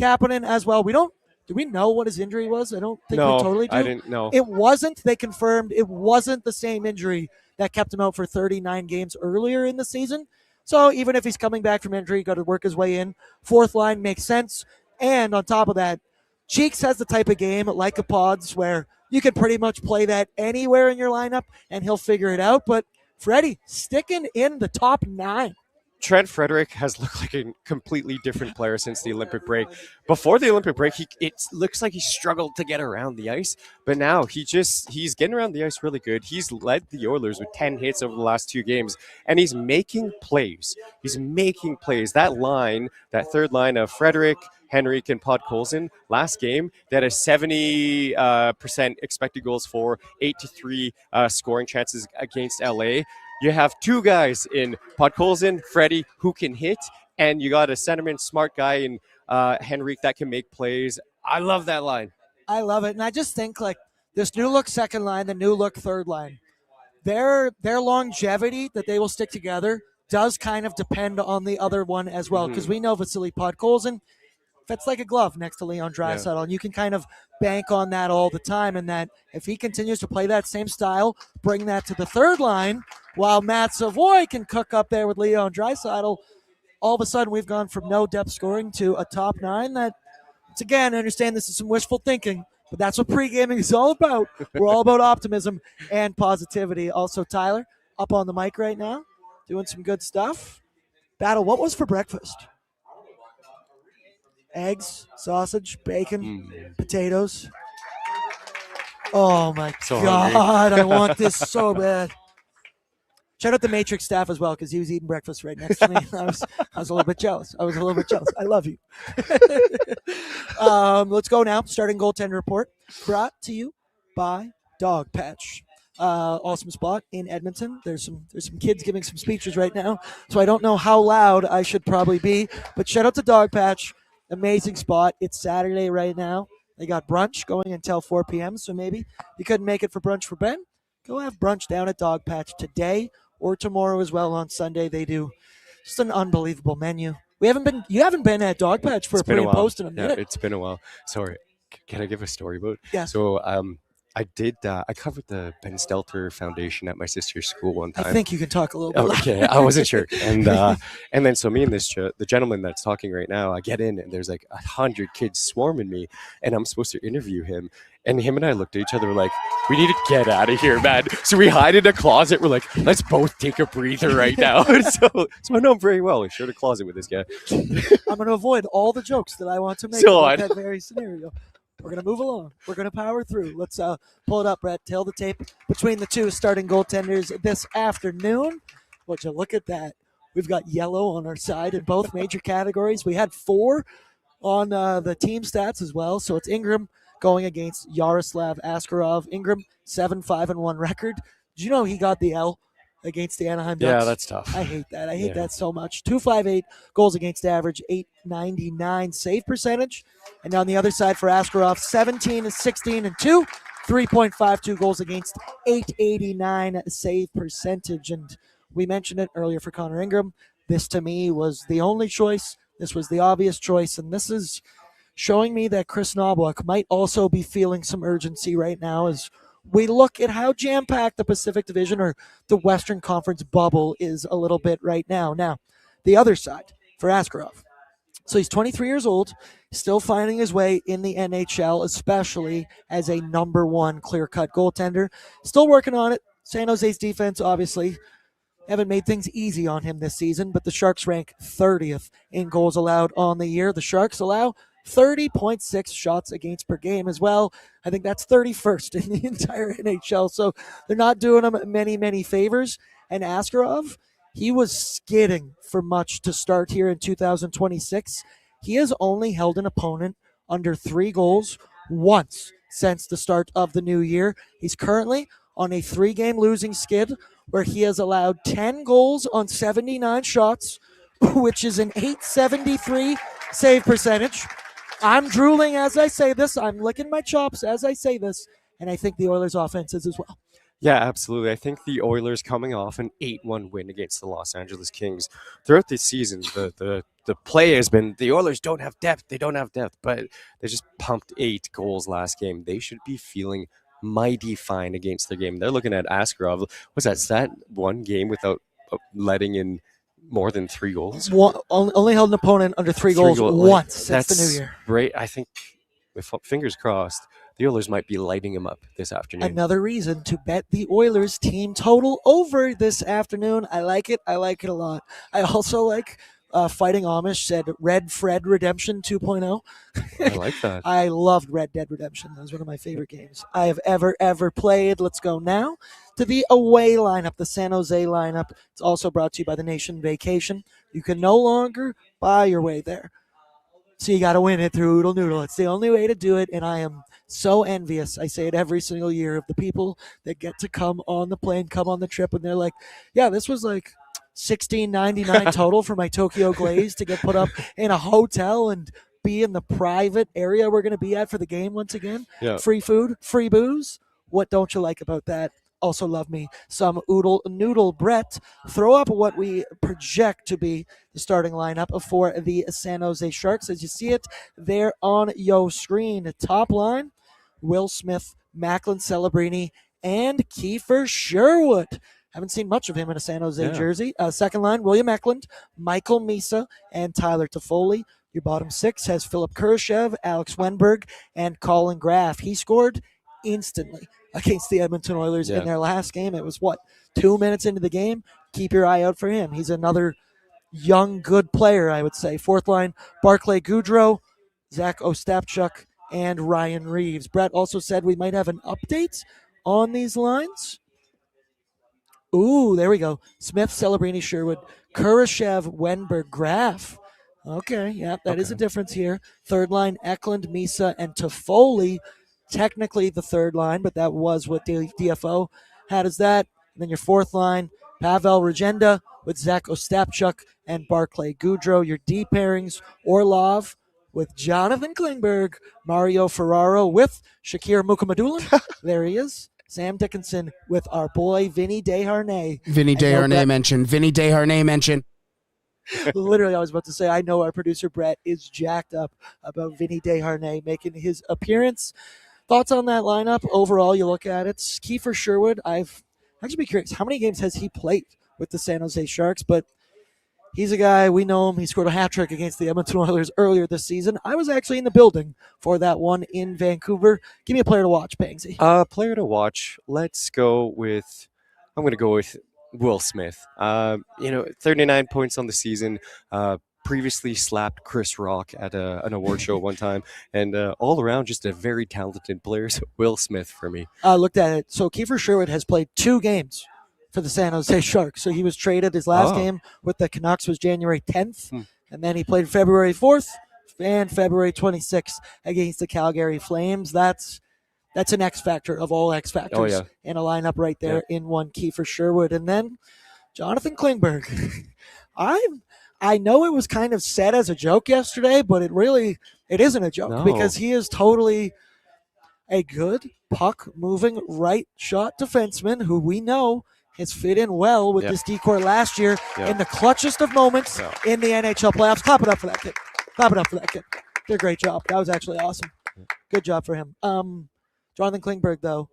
Kapanen as well. Do we know what his injury was? I don't think we totally do. I didn't know. It wasn't, they confirmed, it wasn't the same injury that kept him out for 39 games earlier in the season. So even if he's coming back from injury, got to work his way in. Fourth line makes sense. And on top of that, Cheeks has the type of game like a Pods where you could pretty much play that anywhere in your lineup and he'll figure it out. But Freddie sticking in the top 9. Trent Frederick has looked like a completely different player since the Olympic break. Before the Olympic break, it looks like he struggled to get around the ice, but now he's getting around the ice really good. He's led the Oilers with 10 hits over the last 2 games, and he's making plays. That line, that third line of Frederick, Henrique, and Podkolzin last game, they had a 70% expected goals for, 8-3 scoring chances against LA. You have 2 guys in Podkolzin, Freddie, who can hit, and you got a centerman, smart guy in Henrique that can make plays. I love that line. I love it. And I just think like this new look second line, the new look third line, their longevity that they will stick together does kind of depend on the other one as well. Because we know Vasily Podkolzin fits like a glove next to Leon Draisaitl. And you can kind of bank on that all the time. And that if he continues to play that same style, bring that to the third line, while Matt Savoy can cook up there with Leon Draisaitl, all of a sudden we've gone from no depth scoring to a top 9 that, it's, again, I understand this is some wishful thinking, but that's what pregaming is all about. We're all about optimism and positivity. Also, Tyler, up on the mic right now, doing some good stuff. Battle, what was for breakfast? Eggs, sausage, bacon, potatoes. Oh, my God. I want this so bad. Shout out the Matrix staff as well because he was eating breakfast right next to me. I was a little bit jealous. I love you. Let's go now. Starting goaltender report brought to you by Dog Patch. Awesome spot in Edmonton. There's some kids giving some speeches right now, so I don't know how loud I should probably be. But shout out to Dog Patch. Amazing spot. It's Saturday right now. They got brunch going until 4 p.m. So maybe you couldn't make it for brunch for Ben. Go have brunch down at Dog Patch today or tomorrow as well on Sunday. They do just an unbelievable menu. You haven't been at Dog Patch for a pre and post in a minute. Yeah, it's been a while. Sorry, can I give a story about? Yeah. So I did. I covered the Ben Stelter Foundation at my sister's school one time. I think you can talk a little bit. Okay, I wasn't sure. And then so me and the gentleman that's talking right now, I get in and there's like 100 kids swarming me, and I'm supposed to interview him. And him and I looked at each other, we're like, we need to get out of here, man. So we hide in a closet. We're like, let's both take a breather right now. so I know him very well. We shared a closet with this guy. I'm going to avoid all the jokes that I want to make So about that very scenario. We're going to move along. We're going to power through. Let's pull it up, Brett. Tell the tape between the two starting goaltenders this afternoon. Would you look at that? We've got yellow on our side in both major categories. We had 4 on the team stats as well. So it's INgram going against Yaroslav Askarov. INgram, 7-5-1 record. Did you know he got the L against the Anaheim Ducks? Yeah, that's tough. I hate that. I hate that so much. 258 goals against average, 899 save percentage. And on the other side for Askarov, 17-16-2, 3.52 goals against, 889 save percentage. And we mentioned it earlier for Connor INgram. This to me was the only choice. This was the obvious choice. And this is showing me that Chris Knobloch might also be feeling some urgency right now as we look at how jam-packed the Pacific Division or the Western Conference bubble is a little bit right now. Now, the other side for Askarov. So he's 23 years old, still finding his way in the NHL, especially as a number 1 clear-cut goaltender. Still working on it. San Jose's defense, obviously, haven't made things easy on him this season, but the Sharks rank 30th in goals allowed on the year. The Sharks allow 30.6 shots against per game as well. I think that's 31st in the entire NHL. So they're not doing him many favors. And Askarov, he was skidding for much to start here in 2026. He has only held an opponent under 3 goals once since the start of the new year. He's currently on a 3-game losing skid where he has allowed 10 goals on 79 shots, which is an .873 save percentage. I'm drooling as I say this. I'm licking my chops as I say this. And I think the Oilers' offense is as well. Yeah, absolutely. I think the Oilers coming off an 8-1 win against the Los Angeles Kings. Throughout this season, the play has been the Oilers don't have depth. They don't have depth, but they just pumped 8 goals last game. They should be feeling mighty fine against their game. They're looking at Askarov. Was that one game without letting in more than 3 goals? Only held an opponent under 3 goals once since the new year. Great. I think, with fingers crossed, the Oilers might be lighting him up this afternoon. Another reason to bet the Oilers team total over this afternoon. I like it. I like it a lot. I also like Fighting Amish said Red Fred Redemption 2.0. I like that. I loved Red Dead Redemption. That was one of my favorite games I have ever played. Let's go now to the away lineup, the San Jose lineup. It's also brought to you by the Nation Vacation. You can no longer buy your way there. So you got to win it through Oodle Noodle. It's the only way to do it, and I am so envious. I say it every single year of the people that get to come on the plane, come on the trip, and they're like, yeah, this was like $16.99 total for my Tokyo Glaze to get put up in a hotel and be in the private area we're going to be at for the game once again. Yeah. Free food, free booze. What don't you like about that? Also love me some Oodle Noodle. Brett, throw up what we project to be the starting lineup for the San Jose Sharks. As you see it there on your screen, top line, Will Smith, Macklin, Celebrini, and Kiefer Sherwood. Haven't seen much of him in a San Jose jersey. Second line, William Eklund, Michael Misa, and Tyler Toffoli. Your bottom 6 has Philip Kurashev, Alex Wenberg, and Colin Graff. He scored instantly against the Edmonton Oilers in their last game. It was, 2 minutes into the game? Keep your eye out for him. He's another young, good player, I would say. Fourth line, Barclay Goodrow, Zach Ostapchuk, and Ryan Reeves. Brett also said we might have an update on these lines. Ooh, there we go. Smith, Celebrini, Sherwood, Kurashev, Wenberg, Graff. Okay, yeah, that is a difference here. Third line, Eklund, Misa, and Toffoli. Technically the third line, but that was what DFO had as that. And then your fourth line, Pavel Regenda with Zach Ostapchuk and Barclay Goodrow. Your D pairings, Orlov with Jonathan Klingberg, Mario Ferraro with Shakir Mukhamadullin. There he is. Sam Dickinson with our boy Vinny Desharnais. Vinny Desharnais mentioned. Vinny Desharnais mentioned. Literally, I was about to say, I know our producer Brett is jacked up about Vinny Desharnais making his appearance. Thoughts on that lineup overall? You look at it. Kiefer Sherwood. I've actually be curious. How many games has he played with the San Jose Sharks? But he's a guy, we know him. He scored a hat trick against the Edmonton Oilers earlier this season. I was actually in the building for that one in Vancouver. Give me a player to watch, Pangsy. Player to watch. Let's go with. I'm going to go with Will Smith. 39 points on the season. Previously slapped Chris Rock at an award show one time, and all around just a very talented player. So Will Smith for me. Looked at it. So Kiefer Sherwood has played 2 games for the San Jose Sharks. So he was traded. His last game with the Canucks was January 10th, and then he played February 4th and February 26th against the Calgary Flames. That's an X factor of all X factors in a lineup right there in one Kiefer Sherwood. And then Jonathan Klingberg. I know it was kind of said as a joke yesterday, but it isn't a joke because he is totally a good puck-moving right shot defenseman who we know has fit in well with this decor last year in the clutchest of moments in the NHL playoffs. Clap it up for that kid. Clap it up for that kid. Did a great job. That was actually awesome. Good job for him. Jonathan Klingberg, though,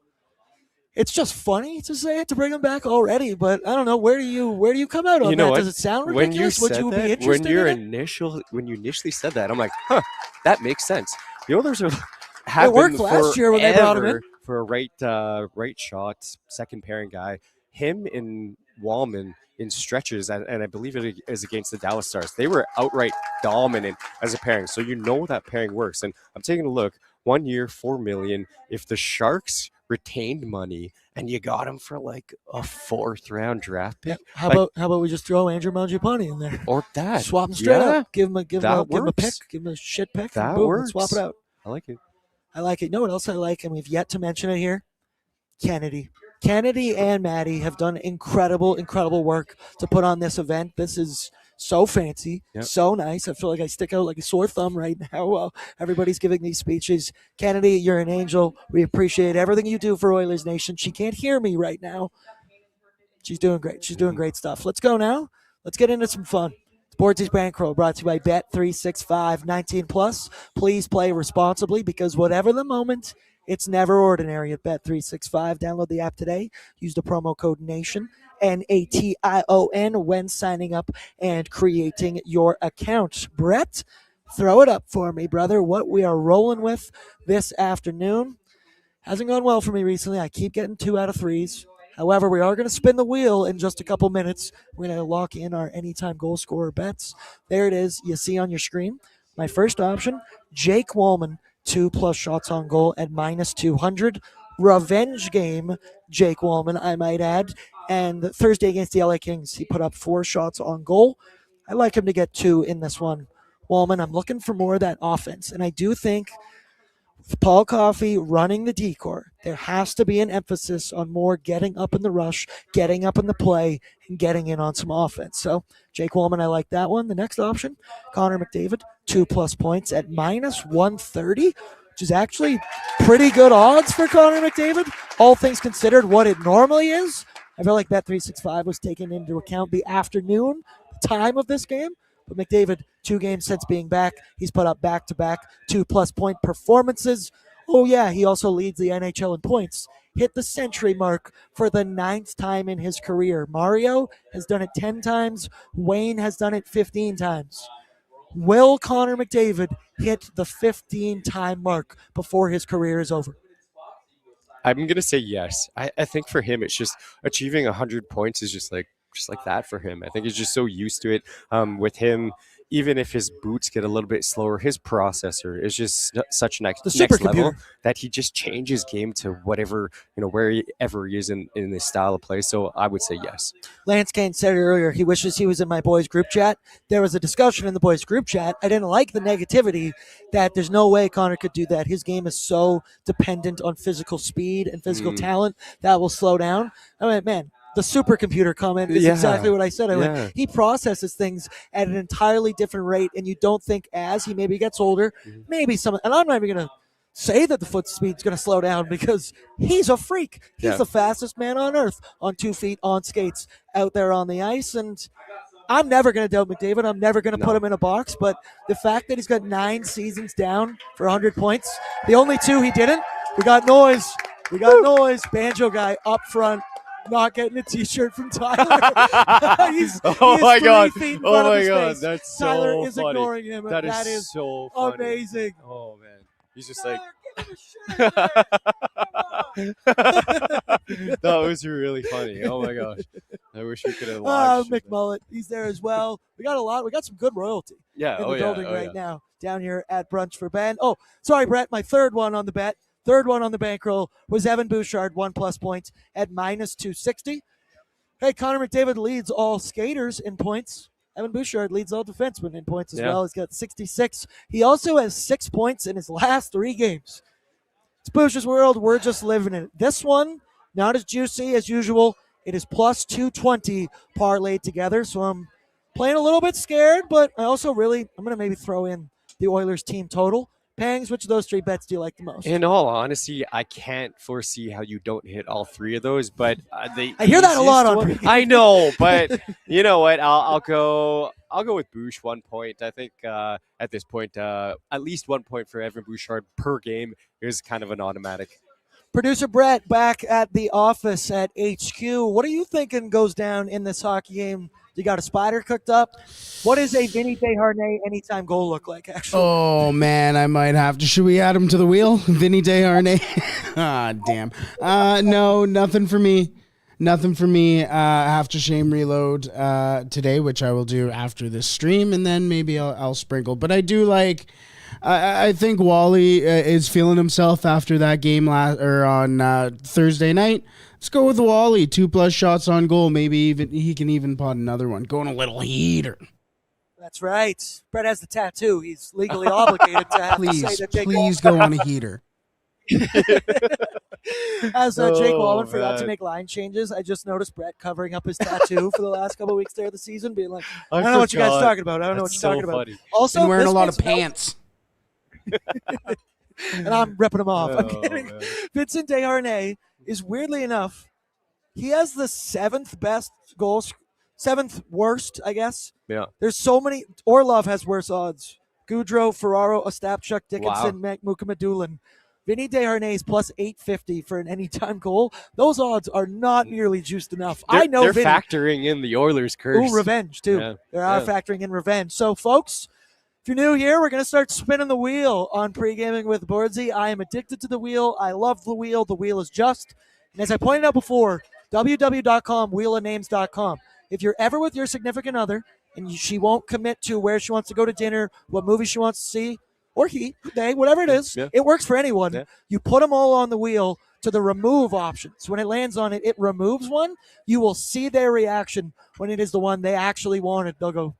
it's just funny to say it, to bring him back already, but I don't know. Where do you come out on that? What? Does it sound ridiculous? Would you be interested when you initially said that, I'm like, that makes sense. The Oilers it worked last year when they brought him in for a right shot, second pairing guy. Him and Wallman in stretches, and I believe it is against the Dallas Stars. They were outright dominant as a pairing, so you know that pairing works. And I'm taking a look. 1 year, $4 million. If the Sharks retained money and you got him for like a 4th round draft pick, how about we just throw Andrew Mangiapane in there or that, swap him straight up, give him a pick, give him a shit pick, that and boom, works. swap it out. I like it. You know what else I like, and we've yet to mention it here? Kennedy and Maddie have done incredible work to put on this event. This is so fancy, so nice. I feel like I stick out like a sore thumb right now while everybody's giving these speeches. Kennedy, you're an angel. We appreciate everything you do for Oilers Nation. She can't hear me right now. She's doing great. She's doing great stuff. Let's go now. Let's get into some fun. It's Bordzy's Bankroll, brought to you by Bet365 19+. Please play responsibly because whatever the moment, it's never ordinary at Bet365. Download the app today. Use the promo code NATION, NATION, when signing up and creating your account. Brett, throw it up for me, brother. What we are rolling with this afternoon hasn't gone well for me recently. I keep getting 2 out of 3s. However, we are going to spin the wheel in just a couple minutes. We're going to lock in our anytime goal scorer bets. There it is. You see on your screen. My first option, Jake Wallman, 2+ shots on goal at -200. Revenge game, Jake Wallman, I might add. And Thursday against the LA Kings, he put up 4 shots on goal. I like him to get 2 in this one. Wallman, I'm looking for more of that offense. And I do think with Paul Coffey running the decor, there has to be an emphasis on more getting up in the rush, getting up in the play, and getting in on some offense. So Jake Wallman, I like that one. The next option, Connor McDavid, 2+ points at -130, which is actually pretty good odds for Connor McDavid, all things considered what it normally is. I feel like Bet365 was taking into account the afternoon time of this game. But McDavid, 2 games since being back, he's put up back-to-back 2+ point performances. Oh, yeah, he also leads the NHL in points. Hit the century mark for the 9th time in his career. Mario has done it 10 times. Wayne has done it 15 times. Will Connor McDavid hit the 15-time mark before his career is over? I'm going to say yes. I think for him, it's just achieving 100 points is just like that for him. I think he's just so used to it. With him, even if his boots get a little bit slower, his processor is just such next level that he just changes game to whatever, wherever he is in this style of play. So I would say yes. Lance Kane said earlier he wishes he was in my boys group chat. There was a discussion in the boys group chat. I didn't like the negativity that there's no way Connor could do that. His game is so dependent on physical speed and physical talent that will slow down. I mean, man, the supercomputer comment is exactly what I said. He processes things at an entirely different rate, and you don't think as he maybe gets older, maybe some. And I'm not even going to say that the foot speed's going to slow down because he's a freak. He's the fastest man on earth on 2 feet, on skates, out there on the ice. And I'm never going to doubt McDavid. I'm never going to put him in a box. But the fact that he's got 9 seasons down for 100 points, the only 2 he didn't We got noise. We got noise. Banjo guy up front, not getting a T-shirt from Tyler. he's Oh he my is 3 God. feet in Oh front of my his God. face. That's Tyler so is funny. ignoring him. That That is is so funny. amazing. Oh man, he's just like. Tyler, give him a shirt. That was really funny. Oh my gosh. I wish we could have live streamed Mick Mullet, he's there as well. We got some good royalty Yeah. in Oh the yeah. building Oh right yeah. now down here at Brunch for Ben. Oh, sorry, Brett. My third one on the bet, third one on the bankroll was Evan Bouchard, 1+ points at -260. Hey, Connor McDavid leads all skaters in points. Evan Bouchard leads all defensemen in points as Yeah. well. He's got 66. He also has 6 points in his last 3 games. It's Boucher's world. We're just living in it. This one, not as juicy as usual. It is +220 parlayed together. So I'm playing a little bit scared, but I also I'm going to maybe throw in the Oilers team total. Pangs, which of those 3 bets do you like the most? In all honesty, I can't foresee how you don't hit all 3 of those. But I hear that a lot on one, pregame. I know, but you know what? I'll go with Bouch 1 point. I think at this point, at least 1 point for Evan Bouchard per game is kind of an automatic. Producer Brett back at the office at HQ. What are you thinking goes down in this hockey game? You got a spider cooked up? What does a Vinny Desharnais anytime goal look like, actually? Oh, man, I might have to. Should we add him to the wheel? Vinny Desharnais? Ah, damn. No, nothing for me. Nothing for me. I have to shame reload today, which I will do after this stream, and then maybe I'll sprinkle. But I do like... I think Wally is feeling himself after that game on Thursday night. Let's go with Wally. 2+ shots on goal. Maybe even he can even pot another one. Going a little heater. That's right. Brett has the tattoo. He's legally obligated to have to say that Jake Please go on a heater. As Jake Wallen forgot man. to make line changes, I just noticed Brett covering up his tattoo for the last couple of weeks there of the season, being like, I don't know what you guys are talking about. I don't know what That's you're so talking about. funny. Also, Been wearing this a lot of one's- pants. and I'm ripping him off. I'm Oh, kidding. man. Vincent Desharnais is weirdly enough, he has the 7th best goals, 7th worst, I guess. Yeah. There's so many. Orlov has worse odds. Gaudreau, Ferraro, Ostapchuk, Dickinson, Mukamadulin. Vinny Desharnais is +850 for an anytime goal. Those odds are not nearly juiced enough. I know they're Vinny. factoring in the Oilers curse. Ooh, revenge, too. Yeah. They are factoring in revenge. So, folks, if you're new here, we're going to start spinning the wheel on Pregaming with Bordzy. I am addicted to the wheel. I love the wheel. The wheel is just. And as I pointed out before, www.com, wheelofnames.com. If you're ever with your significant other and she won't commit to where she wants to go to dinner, what movie she wants to see, or they, whatever it is, it works for anyone. Yeah. You put them all on the wheel to the remove options. When it lands on it, it removes one. You will see their reaction when it is the one they actually wanted. They'll go,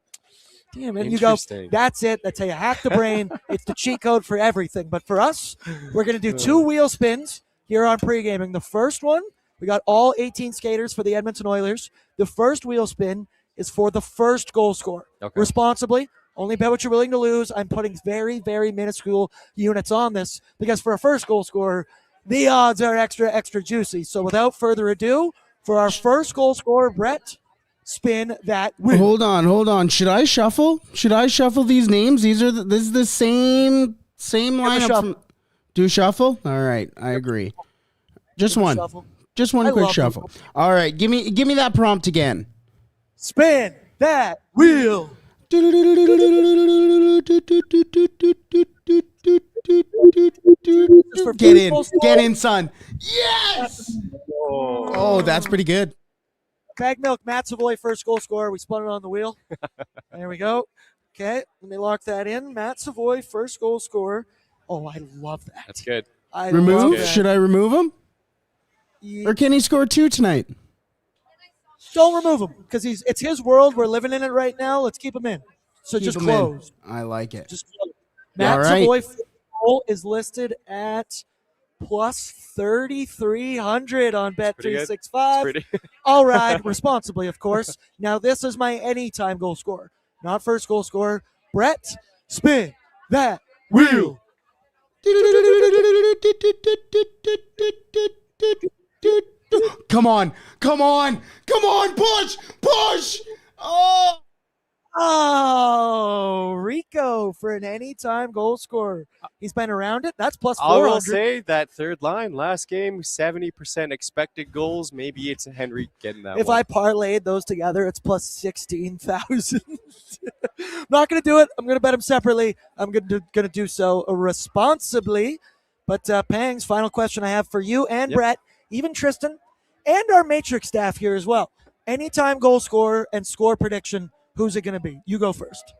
damn it. And you go, Interesting. that's it. That's how you hack the brain. It's the cheat code for everything. But for us, we're going to do 2 wheel spins here on Pregaming. The first one, we got all 18 skaters for the Edmonton Oilers. The first wheel spin is for the first goal scorer. Okay. Responsibly. Only bet what you're willing to lose. I'm putting very, very minuscule units on this because for a first goal scorer, the odds are extra juicy. So without further ado, for our first goal scorer, Brett, spin that wheel. Hold on. Should I shuffle? These names? This is the same lineup. shuffle. Do a shuffle? All right, I agree. Just one. Shuffle. Just one I quick love shuffle. All right, give me that prompt again. Spin that wheel. Get in, son. Yes! Oh, that's pretty good. Bag Milk, Matt Savoy, first goal scorer. We spun it on the wheel. There we go. Okay, let me lock that in. Matt Savoy, first goal scorer. Oh, I love that. That's good. I love Remove? that. Should I remove him? Or can he score 2 tonight? Don't remove him because it's his world. We're living in it right now. Let's keep him in. So Keep just him close. in. I like it. Just close. Matt All right. Savoy first goal is listed at +3,300 on Bet365. Pretty. I'll ride responsibly, of course. Now, this is my anytime goal scorer, not first goal scorer. Brett, spin that wheel. Come on, push! Oh! Oh, Rico for an anytime goal scorer. He's been around it. That's plus I 400. will say that third line last game, 70% expected goals. Maybe it's Henry getting that If one. I parlayed those together, it's plus 16,000. I'm not going to do it. I'm going to bet him separately. I'm going to do so responsibly. But Pangs, final question I have for you and Brett, even Tristan, and our Matrix staff here as well. Anytime goal scorer and score prediction, who's it going to be? You go first.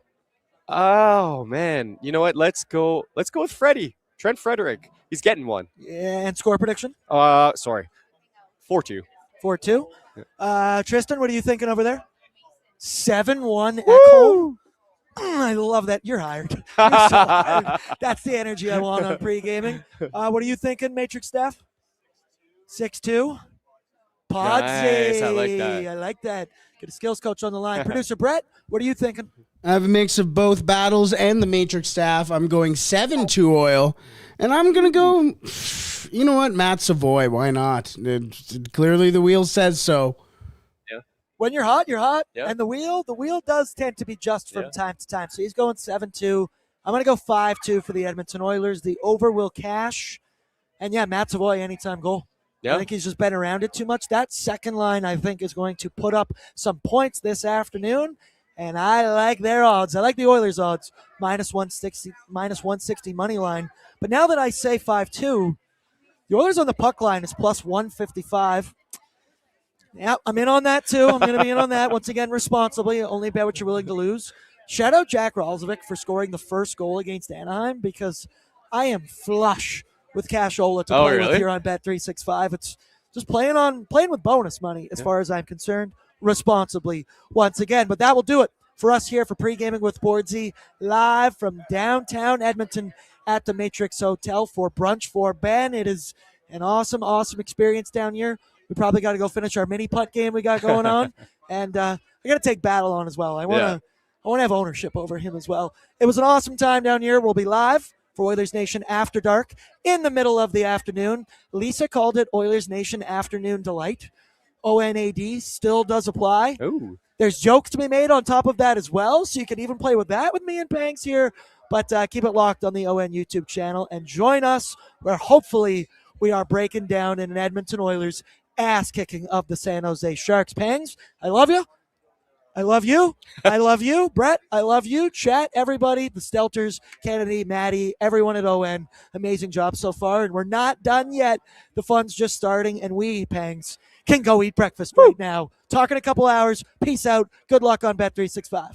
Oh man, you know what? Let's go with Freddie. Trent Frederick. He's getting one. Yeah, and score prediction? Sorry. 4-2. 4-2. Tristan, what are you thinking over there? 7-1 at home. I love that. You're hired. You're so hired. That's the energy I want on pre-gaming. What are you thinking, Matrix staff? 6-2. Bordzy. Nice, I like that. I like that. Get a skills coach on the line. Producer Brett, what are you thinking? I have a mix of both battles and the Matrix staff. I'm going 7-2 Oil, and I'm going to go, you know what, Matt Savoy. Why not? Clearly the wheel says so. When you're hot, you're hot. Yeah. And the wheel does tend to be just from time to time. So he's going 7-2. I'm going to go 5-2 for the Edmonton Oilers. The over will cash. And yeah, Matt Savoy, anytime goal. Yeah. I think he's just been around it too much. That second line, I think, is going to put up some points this afternoon. And I like their odds. I like the Oilers' odds. Minus 160 money line. But now that I say 5-2, the Oilers on the puck line is plus 155. Yeah, I'm in on that too. I'm going to be in on that. Once again, responsibly. Only bet what you're willing to lose. Shout out Jack Ralzovic for scoring the first goal against Anaheim because I am flush with cashola to play with here on Bet365. It's just playing with bonus money as far as I'm concerned, responsibly once again. But that will do it for us here for Pre-Gaming with Bordzy, live from downtown Edmonton at the Matrix Hotel for Brunch for Ben. It is an awesome, awesome experience down here. We probably got to go finish our mini putt game we got going on, and I got to take Battle on as well. I want to have ownership over him as well. It was an awesome time down here. We'll be live for Oilers Nation After Dark in the middle of the afternoon. Lisa called it Oilers Nation Afternoon Delight. ONAD still does apply. Ooh. There's jokes to be made on top of that as well, so you can even play with that with me and Pangs here. But keep it locked on the ON YouTube channel and join us where hopefully we are breaking down in an Edmonton Oilers ass-kicking of the San Jose Sharks. Pangs, I love you. I love you. I love you. Brett, I love you. Chat, everybody, the Stelters, Kennedy, Maddie, everyone at ON. Amazing job so far, and we're not done yet. The fun's just starting, and we, Pangs, can go eat breakfast right now. Talk in a couple hours. Peace out. Good luck on Bet365.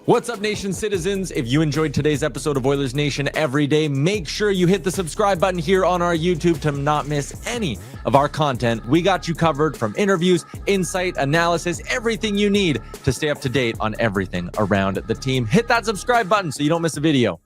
What's up, Nation citizens? If you enjoyed today's episode of Oilers Nation Every Day, make sure you hit the subscribe button here on our YouTube to not miss any of our content. We got you covered from interviews, insight, analysis, everything you need to stay up to date on everything around the team. Hit that subscribe button so you don't miss a video.